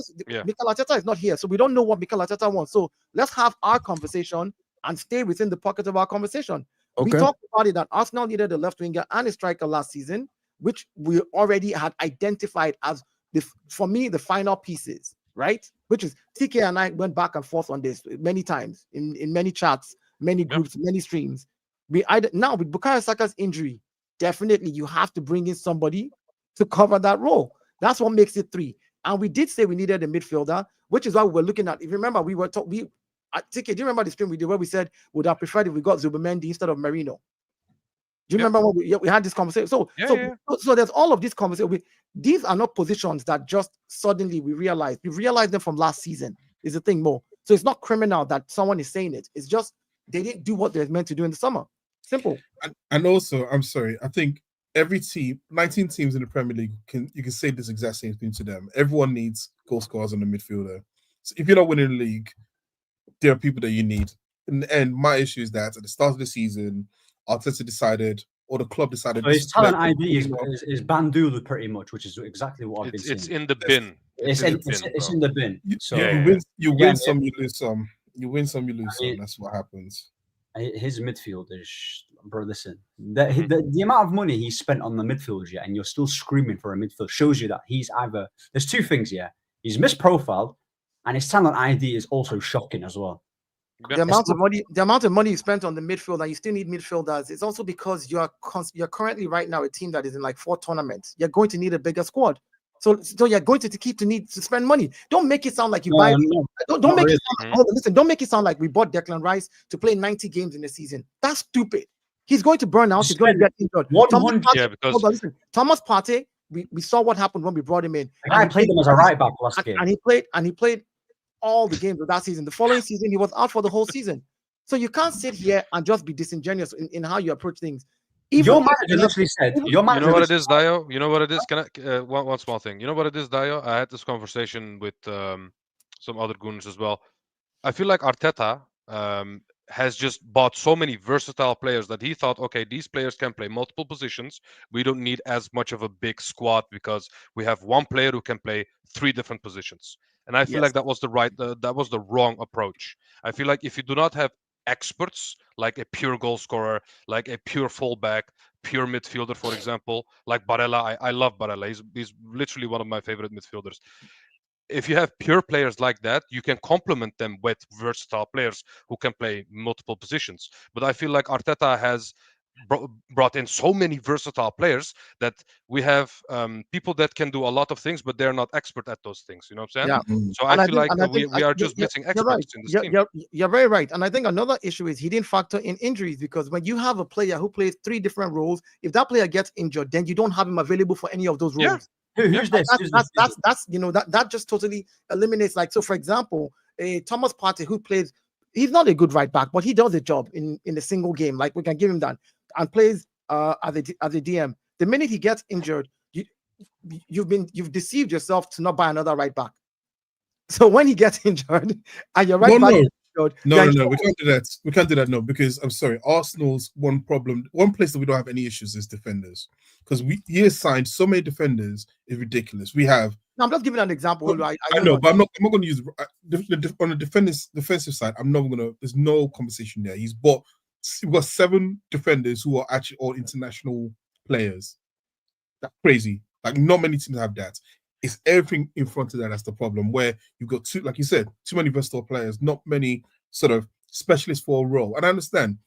Mikel Arteta is not here, so we don't know what Mikel Arteta wants. So let's have our conversation and stay within the pocket of our conversation. Okay. We talked about it that Arsenal needed a left winger and a striker last season, which we already had identified as for me the final pieces, right? Which is TK and I went back and forth on this many times in many chats, many groups, many streams. Now with Bukayo Saka's injury, definitely you have to bring in somebody to cover that role. That's what makes it 3. And we did say we needed a midfielder, which is why we were looking at. If you remember, TK, do you remember the stream we did where we said would have preferred if we got Zubimendi instead of Merino? Do you remember when we had this conversation? So there's all of these conversations. These are not positions that just suddenly we realized. We realized them from last season. Is the thing more. So it's not criminal that someone is saying it. It's just they didn't do what they're meant to do in the summer. Simple. And also, I'm sorry, I think every team, 19 teams in the Premier League, you can say this exact same thing to them. Everyone needs goal scorers and a midfielder. So if you're not winning the league, there are people that you need. In the end, my issue is that at the start of the season, Arteta decided, or the club decided. So his talent ID is Bandulu pretty much, which is exactly what I've been saying. It's in the bin. It's in the bin. So you win some, you lose some. You win some, you lose some. That's what happens. His midfield is, bro, listen. The amount of money he spent on the midfield, and you're still screaming for a midfield, shows you that he's either. There's two things, he's misprofiled, and his talent ID is also shocking as well. The amount of money you spent on the midfield, and you still need midfielders. It's also because you're currently right now a team that is in like 4 tournaments. You're going to need a bigger squad. So you're going to need to spend money. Don't make it sound like you buy. Don't make it sound like, listen. Don't make it sound like we bought Declan Rice to play 90 games in a season. That's stupid. He's going to burn out. He's going to get injured. Thomas Partey. We saw what happened when we brought him in. I played him as a right back last game, and he played all the games of that season. The following season, he was out for the whole season. So you can't sit here and just be disingenuous in how you approach things. Your manager literally said, you know what it is, Dayo? You know what it is? Can I one small thing? You know what it is, Dayo? I had this conversation with some other goons as well. I feel like Arteta has just bought so many versatile players that he thought, okay, these players can play multiple positions. We don't need as much of a big squad because we have one player who can play 3 different positions. And I feel like that was the wrong approach. I feel like if you do not have experts like a pure goal scorer, like a pure fullback, pure midfielder, for example, like Barella, I love Barella. He's literally one of my favorite midfielders. If you have pure players like that, you can complement them with versatile players who can play multiple positions. But I feel like Arteta has brought in so many versatile players that we have people that can do a lot of things, but they're not expert at those things. You know what I'm saying? Yeah. So I feel like we are just missing experts in this team. You're very right. And I think another issue is he didn't factor in injuries, because when you have a player who plays 3 different roles, if that player gets injured, then you don't have him available for any of those roles. Who's this? That's that just totally eliminates. Like, so for example, Thomas Partey, who plays, he's not a good right back, but he does a job in a single game. Like, we can give him that, and plays as a DM. The minute he gets injured, you've deceived yourself to not buy another right back. So when he gets injured and your right back, no, we can't do that. We can't do that, no, because I'm sorry, Arsenal's one place that we don't have any issues is defenders. Because he has signed so many defenders, is ridiculous. We have. No, I'm just giving an example. I know, but I'm not going to use on the defensive side. I'm not going to. There's no conversation there. We've got 7 defenders who are actually all international players. That's crazy. Like, not many teams have that. It's everything in front of that that's the problem. Where you've got like you said, too many versatile players, not many sort of specialists for a role. And I understand.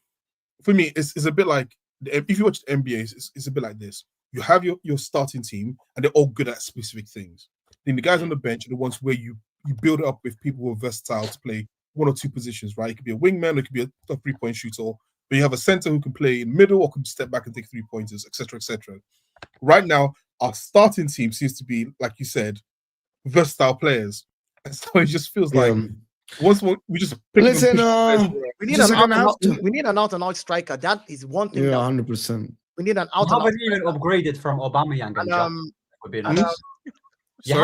For me, it's a bit like, if you watch the NBA, it's a bit like this. You have your starting team, and they're all good at specific things. Then the guys on the bench are the ones where you build it up with people who are versatile to play one or two positions, right? It could be a wingman, it could be a 3-point shooter, but you have a center who can play in the middle or can step back and take 3-pointers, etc., etc. Right now, our starting team seems to be, like you said, versatile players. And so it just feels like once we just listen. We need an out-and-out striker. That is one thing. Yeah, 100%. We need an You out-and-out. haven't even upgraded from Aubameyang and Xhaka. Would be nice. You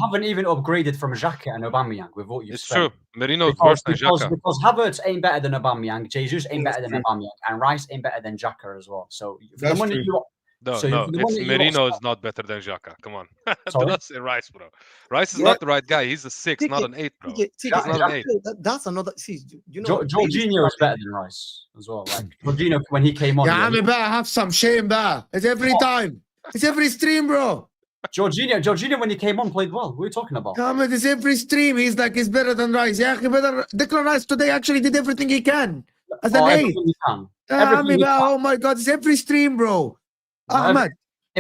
haven't even upgraded from Xhaka and Aubameyang with what you've It's spent. true. Merino's worse than Xhaka. Because Havertz ain't better than Aubameyang, Jesus ain't better than Aubameyang, and Rice ain't better than Xhaka as well. So for the money you it's Merino is not better than Xhaka. Come on. Do not say Rice, bro. Rice is not the right guy. He's a 6, not an 8, bro. He's not an 8. That's another. See, you know, Jorginho is better than Rice as well. Like Jorginho, when he came on, Yeah, I better have some shame there. It's every time. It's every stream, bro. Jorginho, when he came on, played well. What are you talking about? It's every stream. He's better than Rice. Yeah, Declan Rice today actually did everything he can as an 8. Oh my God, it's every stream, bro. Ahmed,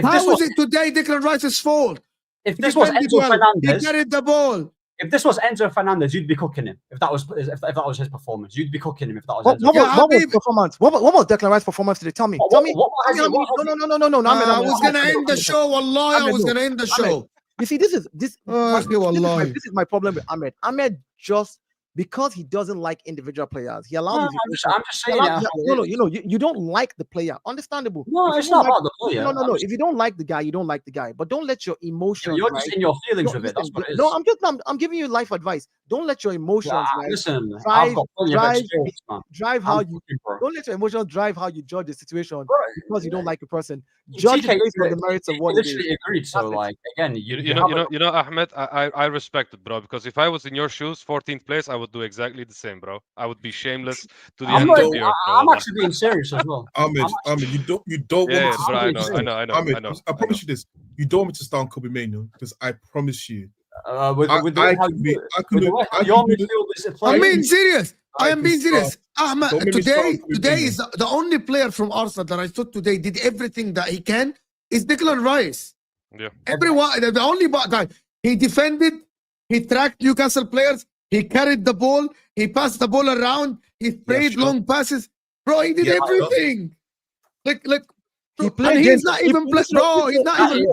how was it today Declan Rice's fault? If this was Enzo Fernandez, he carried the ball. If this was Enzo Fernandez, you'd be cooking him. If that was his performance, you'd be cooking him. If that was what was performance? What was Declan Rice's performance today? Tell me. No. I was gonna end the show. Wallahi, I was gonna end the show. You see, this is my problem with Ahmed. Ahmed just, because he doesn't like individual players, he allows. I'm just saying. You don't like the player. Understandable. No, it's not about the player. No. If you don't like the guy, you don't like the guy. But don't let your emotions. You're just in your feelings with it. That's what it is. No, I'm giving you life advice. Don't let your emotions. Listen, I've got plenty of experience, man. Don't let your emotions drive how you judge the situation because you don't like a person. Judge based on the merits of what it is. Literally agreed. So, like, again, you know, Ahmed, I respect it, bro. Because if I was in your shoes, 14th place, I would do exactly the same, bro. I would be shameless to the end of the year. I'm actually being serious as well. Ahmed, you don't want to. I know. Ahmed, I promise you this. You don't want me to start Kobe Manu because I promise you. I'm being serious. I am being serious. Ahmed, today is the only player from Arsenal that I thought today did everything that he can is Declan Rice. Yeah. Everyone, the only guy, he defended, he tracked Newcastle players, he carried the ball, he passed the ball around, he played long passes. Bro, he did everything. Like he played. He's not even played, bro. He's not even.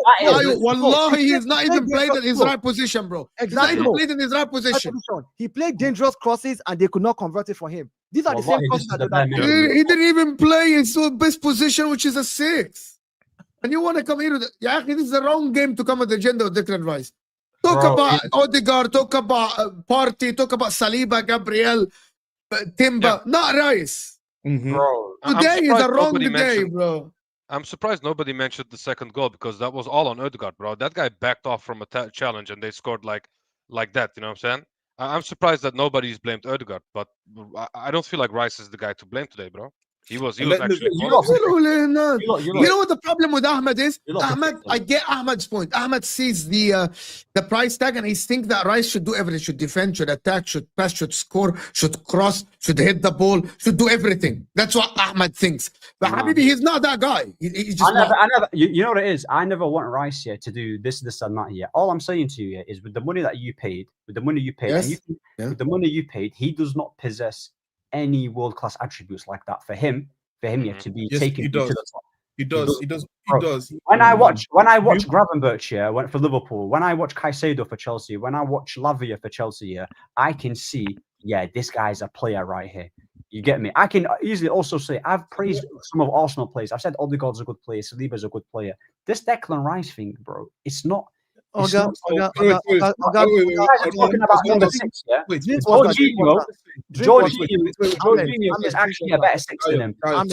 Wallahi, he's not even played in his right position, bro. Exactly. He's not even played in his right position. He played dangerous crosses and they could not convert it for him. These are the same crosses that he didn't even play in his best position, which is a 6. And you want to come here with this is the wrong game to come with the agenda of Declan Rice. Talk about Odegaard, talk about Partey, talk about Saliba, Gabriel, Timber, not Rice. Bro, today is a wrong day, bro. I'm surprised nobody mentioned the second goal because that was all on Odegaard, bro. That guy backed off from a challenge and they scored like that. You know what I'm saying? I'm surprised that nobody's blamed Odegaard, but I don't feel like Rice is the guy to blame today, bro. He was actually. You know what the problem with Ahmed is? Ahmed, I get Ahmed's point. Ahmed sees the price tag and he thinks that Rice should do everything. Should defend, should attack, should pass, should score, should cross, should hit the ball, should do everything. That's what Ahmed thinks. But Habibi, he's not that guy. He's just you know what it is? I never want Rice here to do this, and that here. All I'm saying to you here is with the money that you paid, with the money you paid, he does not possess any world-class attributes like that for him to be taken to the top. He does. When I watch Gravenberch here, for Liverpool, when I watch Caicedo for Chelsea, when I watch Lavia for Chelsea here, I can see, this guy's a player right here. You get me? I can easily also say I've praised some of Arsenal players. I've said Odegaard's a good player, Saliba's a good player. This Declan Rice thing, bro, it's not. Jorginho is actually a better 6 than him. I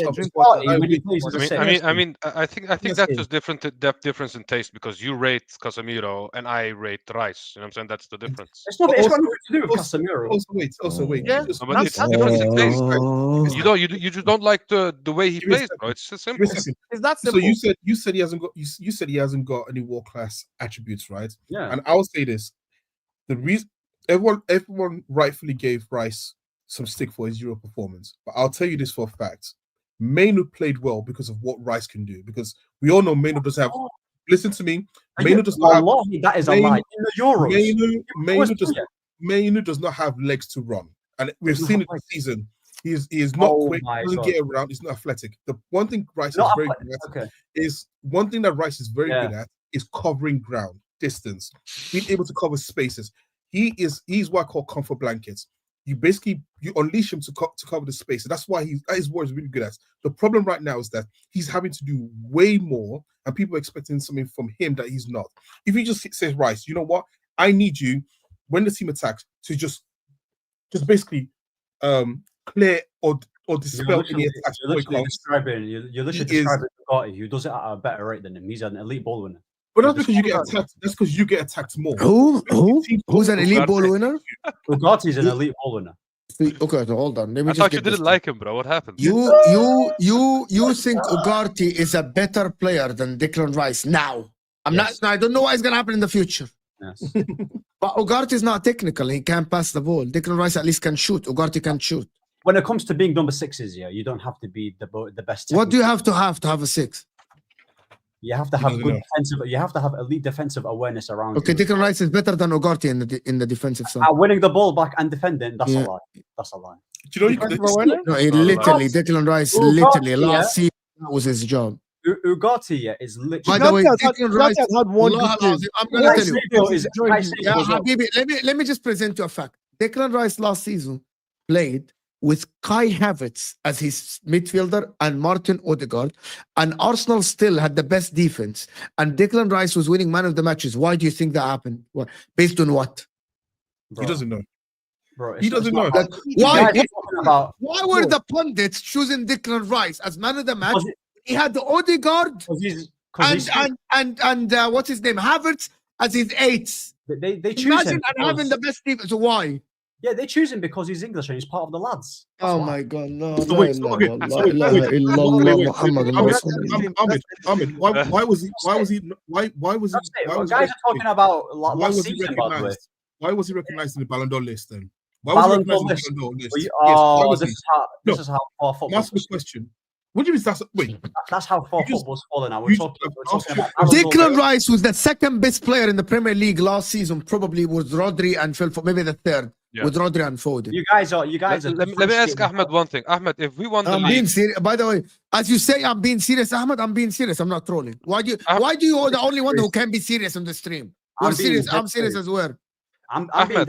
think that's just difference in taste because you rate Casemiro and I rate Rice. You know what I'm saying? That's the difference. It's not. It's got nothing to do with Casemiro. Also wait. Yeah, but it's difference in taste. You just don't like the way he plays, bro. It's so simple. It's that simple. So you said he hasn't got any world class attributes, right? Yeah. And I'll say this: the reason everyone rightfully gave Rice some stick for his Euro performance, but I'll tell you this for a fact: Mainu played well because of what Rice can do. Because we all know Mainu does have. Listen to me, Mainu does not have. That is a lie. In the Euros, Mainu does not have legs to run. and we've seen it this season. He is not quick, doesn't get around, he's not athletic. The one thing Rice is very good at is good at is covering ground, distance, being able to cover spaces. He's what I call comfort blankets. You unleash him to cover the space. That's why that is what he's really good at. The problem right now is that he's having to do way more, and people are expecting something from him that he's not. If he just says, Rice, you know what? I need you when the team attacks to just basically clear or dispel any attacks. You're literally describing Bugatti, who does it at a better rate than him. He's an elite ball winner. But that's because you get attacked. That's because you get attacked more. Who's an elite ball winner? Bugatti's an elite ball winner. Okay, so hold on. I thought you didn't like him, bro. What happened? You think Ugarte is a better player than Declan Rice now? I don't know what is gonna happen in the future. Yes. But Ugarte is not technical. He can't pass the ball. Declan Rice at least can shoot. Ugarte can't shoot. When it comes to being number 6s, you don't have to be the best. What do you have to have a 6? You have to have good defensive. You have to have elite defensive awareness around. Okay, Declan Rice is better than Ugarte in the defensive side. Winning the ball back and defending, that's a lie. That's a lie. Do you know Declan Rice last season that was his job. Ugarte is literally. By the way, Declan Rice had one. I'm going to tell you. Let me just present you a fact. Declan Rice last season played with Kai Havertz as his midfielder and Martin Odegaard, and Arsenal still had the best defense. And Declan Rice was winning man of the matches. Why do you think that happened? Based on what? He doesn't know. Bro, he doesn't know. Why were the pundits choosing Declan Rice as man of the match? He had the Odegaard and what's his name, Havertz as his 8th. They choose him having the best defense. So why? Yeah, they choose him because he's English and he's part of the lads. That's why. My God, no. Ahmed, why was he guys are talking about last season, by the way. Why was he recognized in the Ballon d'Or list then? Ballon d'Or list. This is how far football. Ask the question. What do you mean? That's how far football's fallen now. We're talking about Declan Rice was the second best player in the Premier League last season, probably with Rodri and Phil, maybe the third with Rodri and Foden. You guys are. Let me ask Ahmed one thing. Ahmed, if we won the league, being serious. By the way, as you say, I'm being serious, Ahmed. I'm being serious. I'm not trolling. Why do you are the only one who can be serious on the stream? I'm serious as well. Ahmed,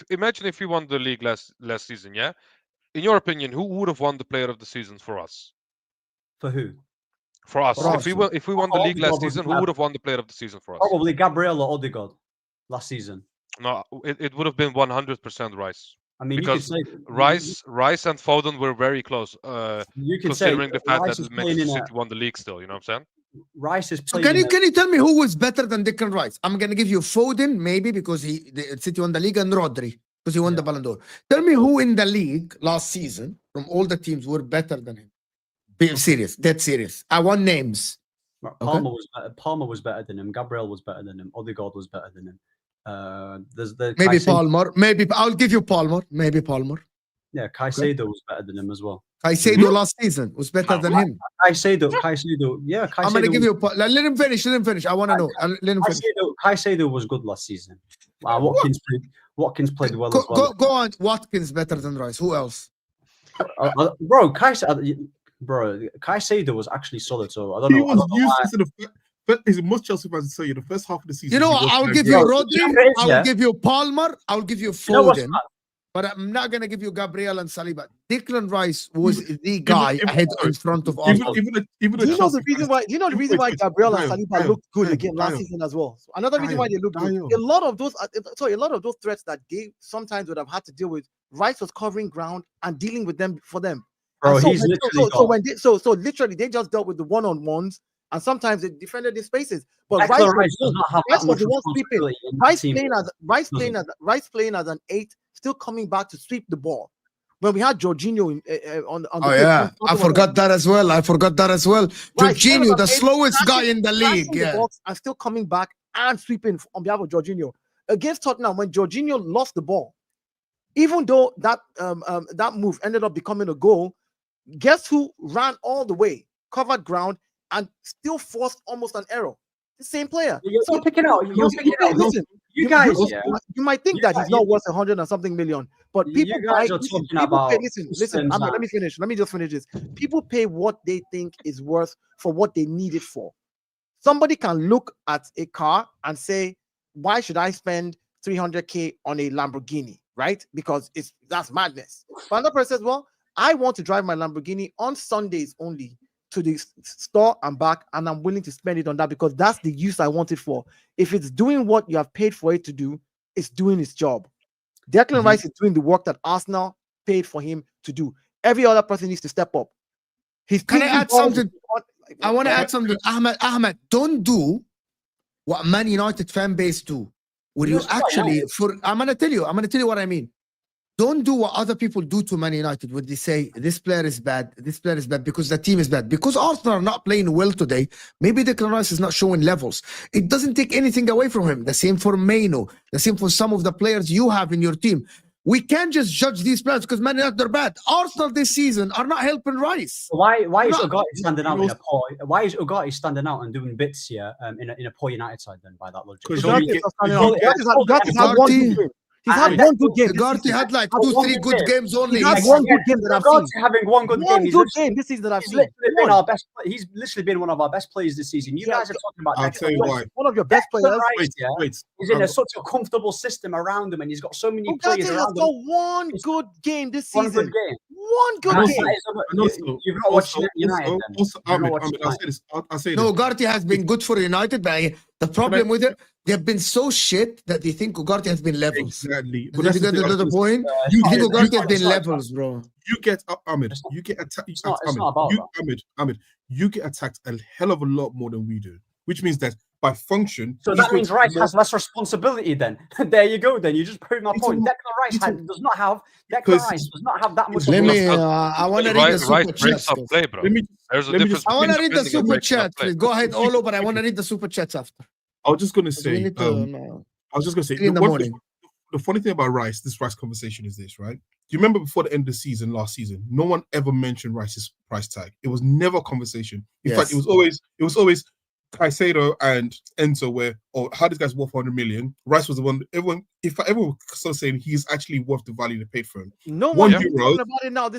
imagine if we won the league last season, yeah. In your opinion, who would have won the player of the season for us? For who? For us. If we won the league last season, who would have won the player of the season for us? Probably Gabriel or Odegaard last season. No, it would have been 100% Rice. I mean, because Rice and Foden were very close. Considering the fact that Manchester City won the league still, you know what I'm saying? Rice is playing. So can you tell me who was better than Declan Rice? I'm gonna give you Foden maybe because City won the league, and Rodri because he won the Ballon d'Or. Tell me who in the league last season from all the teams were better than him. Be serious, dead serious. I want names. Palmer was better than him. Gabriel was better than him. Odegaard was better than him. Maybe Palmer. Maybe I'll give you Palmer. Maybe Palmer. Yeah, Caicedo was better than him as well. Caicedo last season was better than him. Caicedo. Yeah, Caicedo. I'm gonna give you. Let him finish. I want to know. Let him finish. Caicedo was good last season. Watkins played well as well. Go on. Watkins better than Rice. Who else? Caicedo was actually solid. So I don't know. But he's most Chelsea fans tell you the first half of the season. You know what? I'll give you Rodri. I'll give you Palmer. I'll give you Foden. But I'm not going to give you Gabriel and Saliba. Declan Rice was the guy ahead in front of Arsenal. Do you know the reason why Gabriel and Saliba looked good again last season as well? So another reason why they looked good. A lot of those threats that they sometimes would have had to deal with, Rice was covering ground and dealing with them for them. Bro, literally they just dealt with the one-on-ones. And sometimes they defended the spaces, but Rice was the one sweeping. Rice playing as an 8, still coming back to sweep the ball. When we had Jorginho on the I forgot that as well. Jorginho, the slowest guy in the league, and still coming back and sweeping on behalf of Jorginho against Tottenham. When Jorginho lost the ball, even though that move ended up becoming a goal, guess who ran all the way, covered ground, and still forced almost an error? The same player. You're picking out. You guys, you might think that he's not worth 100 and something million, but people you guys buy. are talking People about. pay, listen. Let me finish. Let me just finish this. People pay what they think is worth for what they need it for. Somebody can look at a car and say, "Why should I spend 300K on a Lamborghini?" Right? Because that's madness. But another person says, "Well, I want to drive my Lamborghini on Sundays only to the store and back, and I'm willing to spend it on that because that's the use I want it for. If it's doing what you have paid for it to do, it's doing its job." Declan Rice is doing the work that Arsenal paid for him to do. Every other person needs to step up. Can I add something? I want to add something. Ahmed, don't do what Man United fan base do. Where you actually, I'm gonna tell you what I mean. Don't do what other people do to Man United, where they say this player is bad, because the team is bad. Because Arsenal are not playing well today, maybe Declan Rice is not showing levels. It doesn't take anything away from him. The same for Maino, the same for some of the players you have in your team. We can't just judge these players because Man United are bad. Arsenal this season are not helping Rice. Why is Ugarte standing out in a poor? Why is Ugarte standing out and doing bits here in a poor United side then? By that logic, He's had one good game. Ugarte had like 2-3 good games only. He had one good game that I've seen. Having one good game this season that I've seen. He's literally been one of our best players this season. You guys are talking about. I'll tell you why. One of your best players. Wait. He's in such a comfortable system around him, and he's got so many players around him. Got one good game this season. One good game. One good game. You've not watched United. I'll say no, Ugarte has been good for United, but the problem with it, they've been so shit that they think Ugarte has been levels. Exactly. But that's the point. You think Ugarte has been levels, bro. You get Ahmed. You get attacked. Ahmed. You get attacked a hell of a lot more than we do, which means that by function. So that means Rice has less responsibility. Then there you go. Then you just proved my point. Declan Rice does not have that much. Let me. I want to read the super chat. Play, bro. I want to read the super chat. Go ahead, Olo, but I want to read the super chats after. I was just going to say. The funny thing about this Rice conversation is this, right? Do you remember before the end of the season, last season, no one ever mentioned Rice's price tag. It was never a conversation. In fact, it was always Caicedo and Enzo how this guy's worth 100 million. Rice was the one. Everyone started saying he's actually worth the value they paid for him. No one one euros, about it now.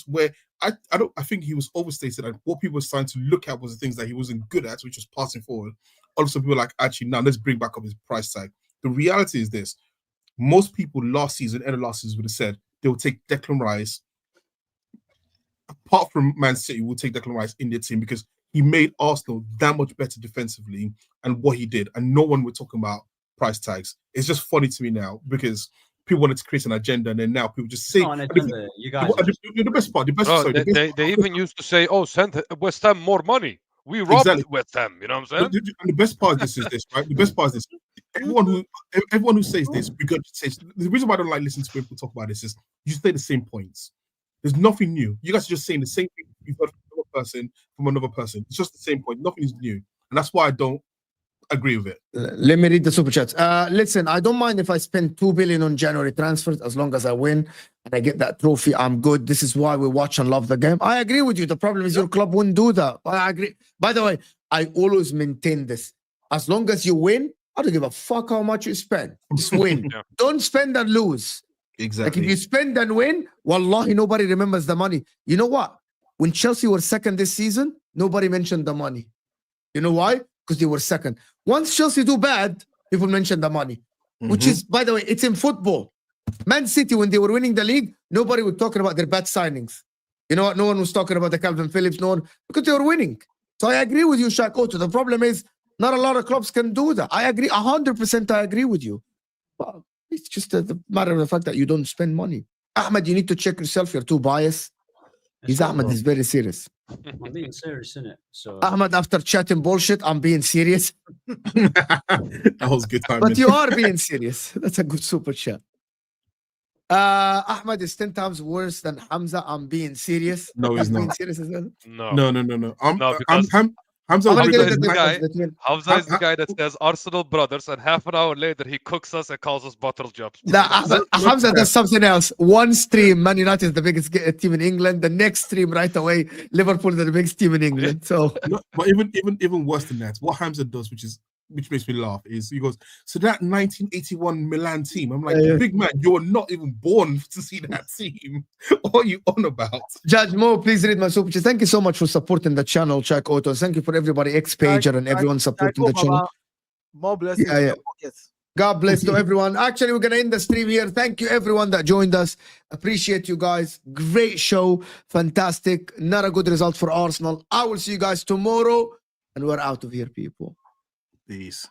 Where I think he was overstated, and what people were starting to look at was the things that he wasn't good at, which was passing forward. All of a sudden, people were like, actually, now let's bring back up his price tag. The reality is this: most people end of last season, would have said they would take Declan Rice. Apart from Man City, will take Declan Rice in their team because he made Arsenal that much better defensively and what he did. And no one were talking about price tags. It's just funny to me now because people wanted to create an agenda, and then now people just say, you guys. The best part. They even used to say, "Oh, send West Ham more money. We robbed West Ham." You know what I'm saying? And the best part of this is this, right? The best part is this. Everyone who says this, the reason why I don't like listening to people talk about this is you say the same points. There's nothing new. You guys are just saying the same thing you've heard from another person. It's just the same point. Nothing is new. And that's why I don't agree with it. Let me read the super chats. Listen, I don't mind if I spend 2 billion on January transfers as long as I win and I get that trophy. I'm good. This is why we watch and love the game. I agree with you. The problem is your club wouldn't do that. I agree. By the way, I always maintain this. As long as you win, I don't give a fuck how much you spend. Just win. Don't spend and lose. Exactly. Like if you spend and win, wallahi, nobody remembers the money. You know what? When Chelsea were second this season, nobody mentioned the money. You know why? Because they were second. Once Chelsea do bad, people mention the money. Which is, by the way, it's in football. Man City, when they were winning the league, nobody was talking about their bad signings. You know what? No one was talking about the Calvin Phillips, because they were winning. So I agree with you, Shakoto. The problem is, not a lot of clubs can do that. I agree, 100% I agree with you. But it's just a matter of the fact that you don't spend money. Ahmed, you need to check yourself. You're too biased. Ahmed is very serious. I'm being serious, innit? So Ahmed, after chatting bullshit, I'm being serious. That was good time. But you are being serious. That's a good super chat. Ahmed is 10 times worse than Hamza. I'm being serious. No, he's not. Being serious as well? No. Hamza is the guy that says Arsenal brothers, and half an hour later he cooks us and calls us bottle jobs. Hamza does something else. One stream, Man United is the biggest team in England. The next stream, right away, Liverpool is the biggest team in England. So, but even worse than that, what Hamza does, which is which makes me laugh, is he goes, so that 1981 Milan team. I'm like, Yeah. big man, you're not even born to see that team. What are you on about? Judge Mo, please read my super chat. Thank you so much for supporting the channel, Check Auto. Thank you for everybody, X-Pager and everyone supporting the channel. More blessings. Yeah, yeah. God bless to everyone. Actually, we're going to end the stream here. Thank you, everyone that joined us. Appreciate you guys. Great show. Fantastic. Not a good result for Arsenal. I will see you guys tomorrow. And we're out of here, people. Peace.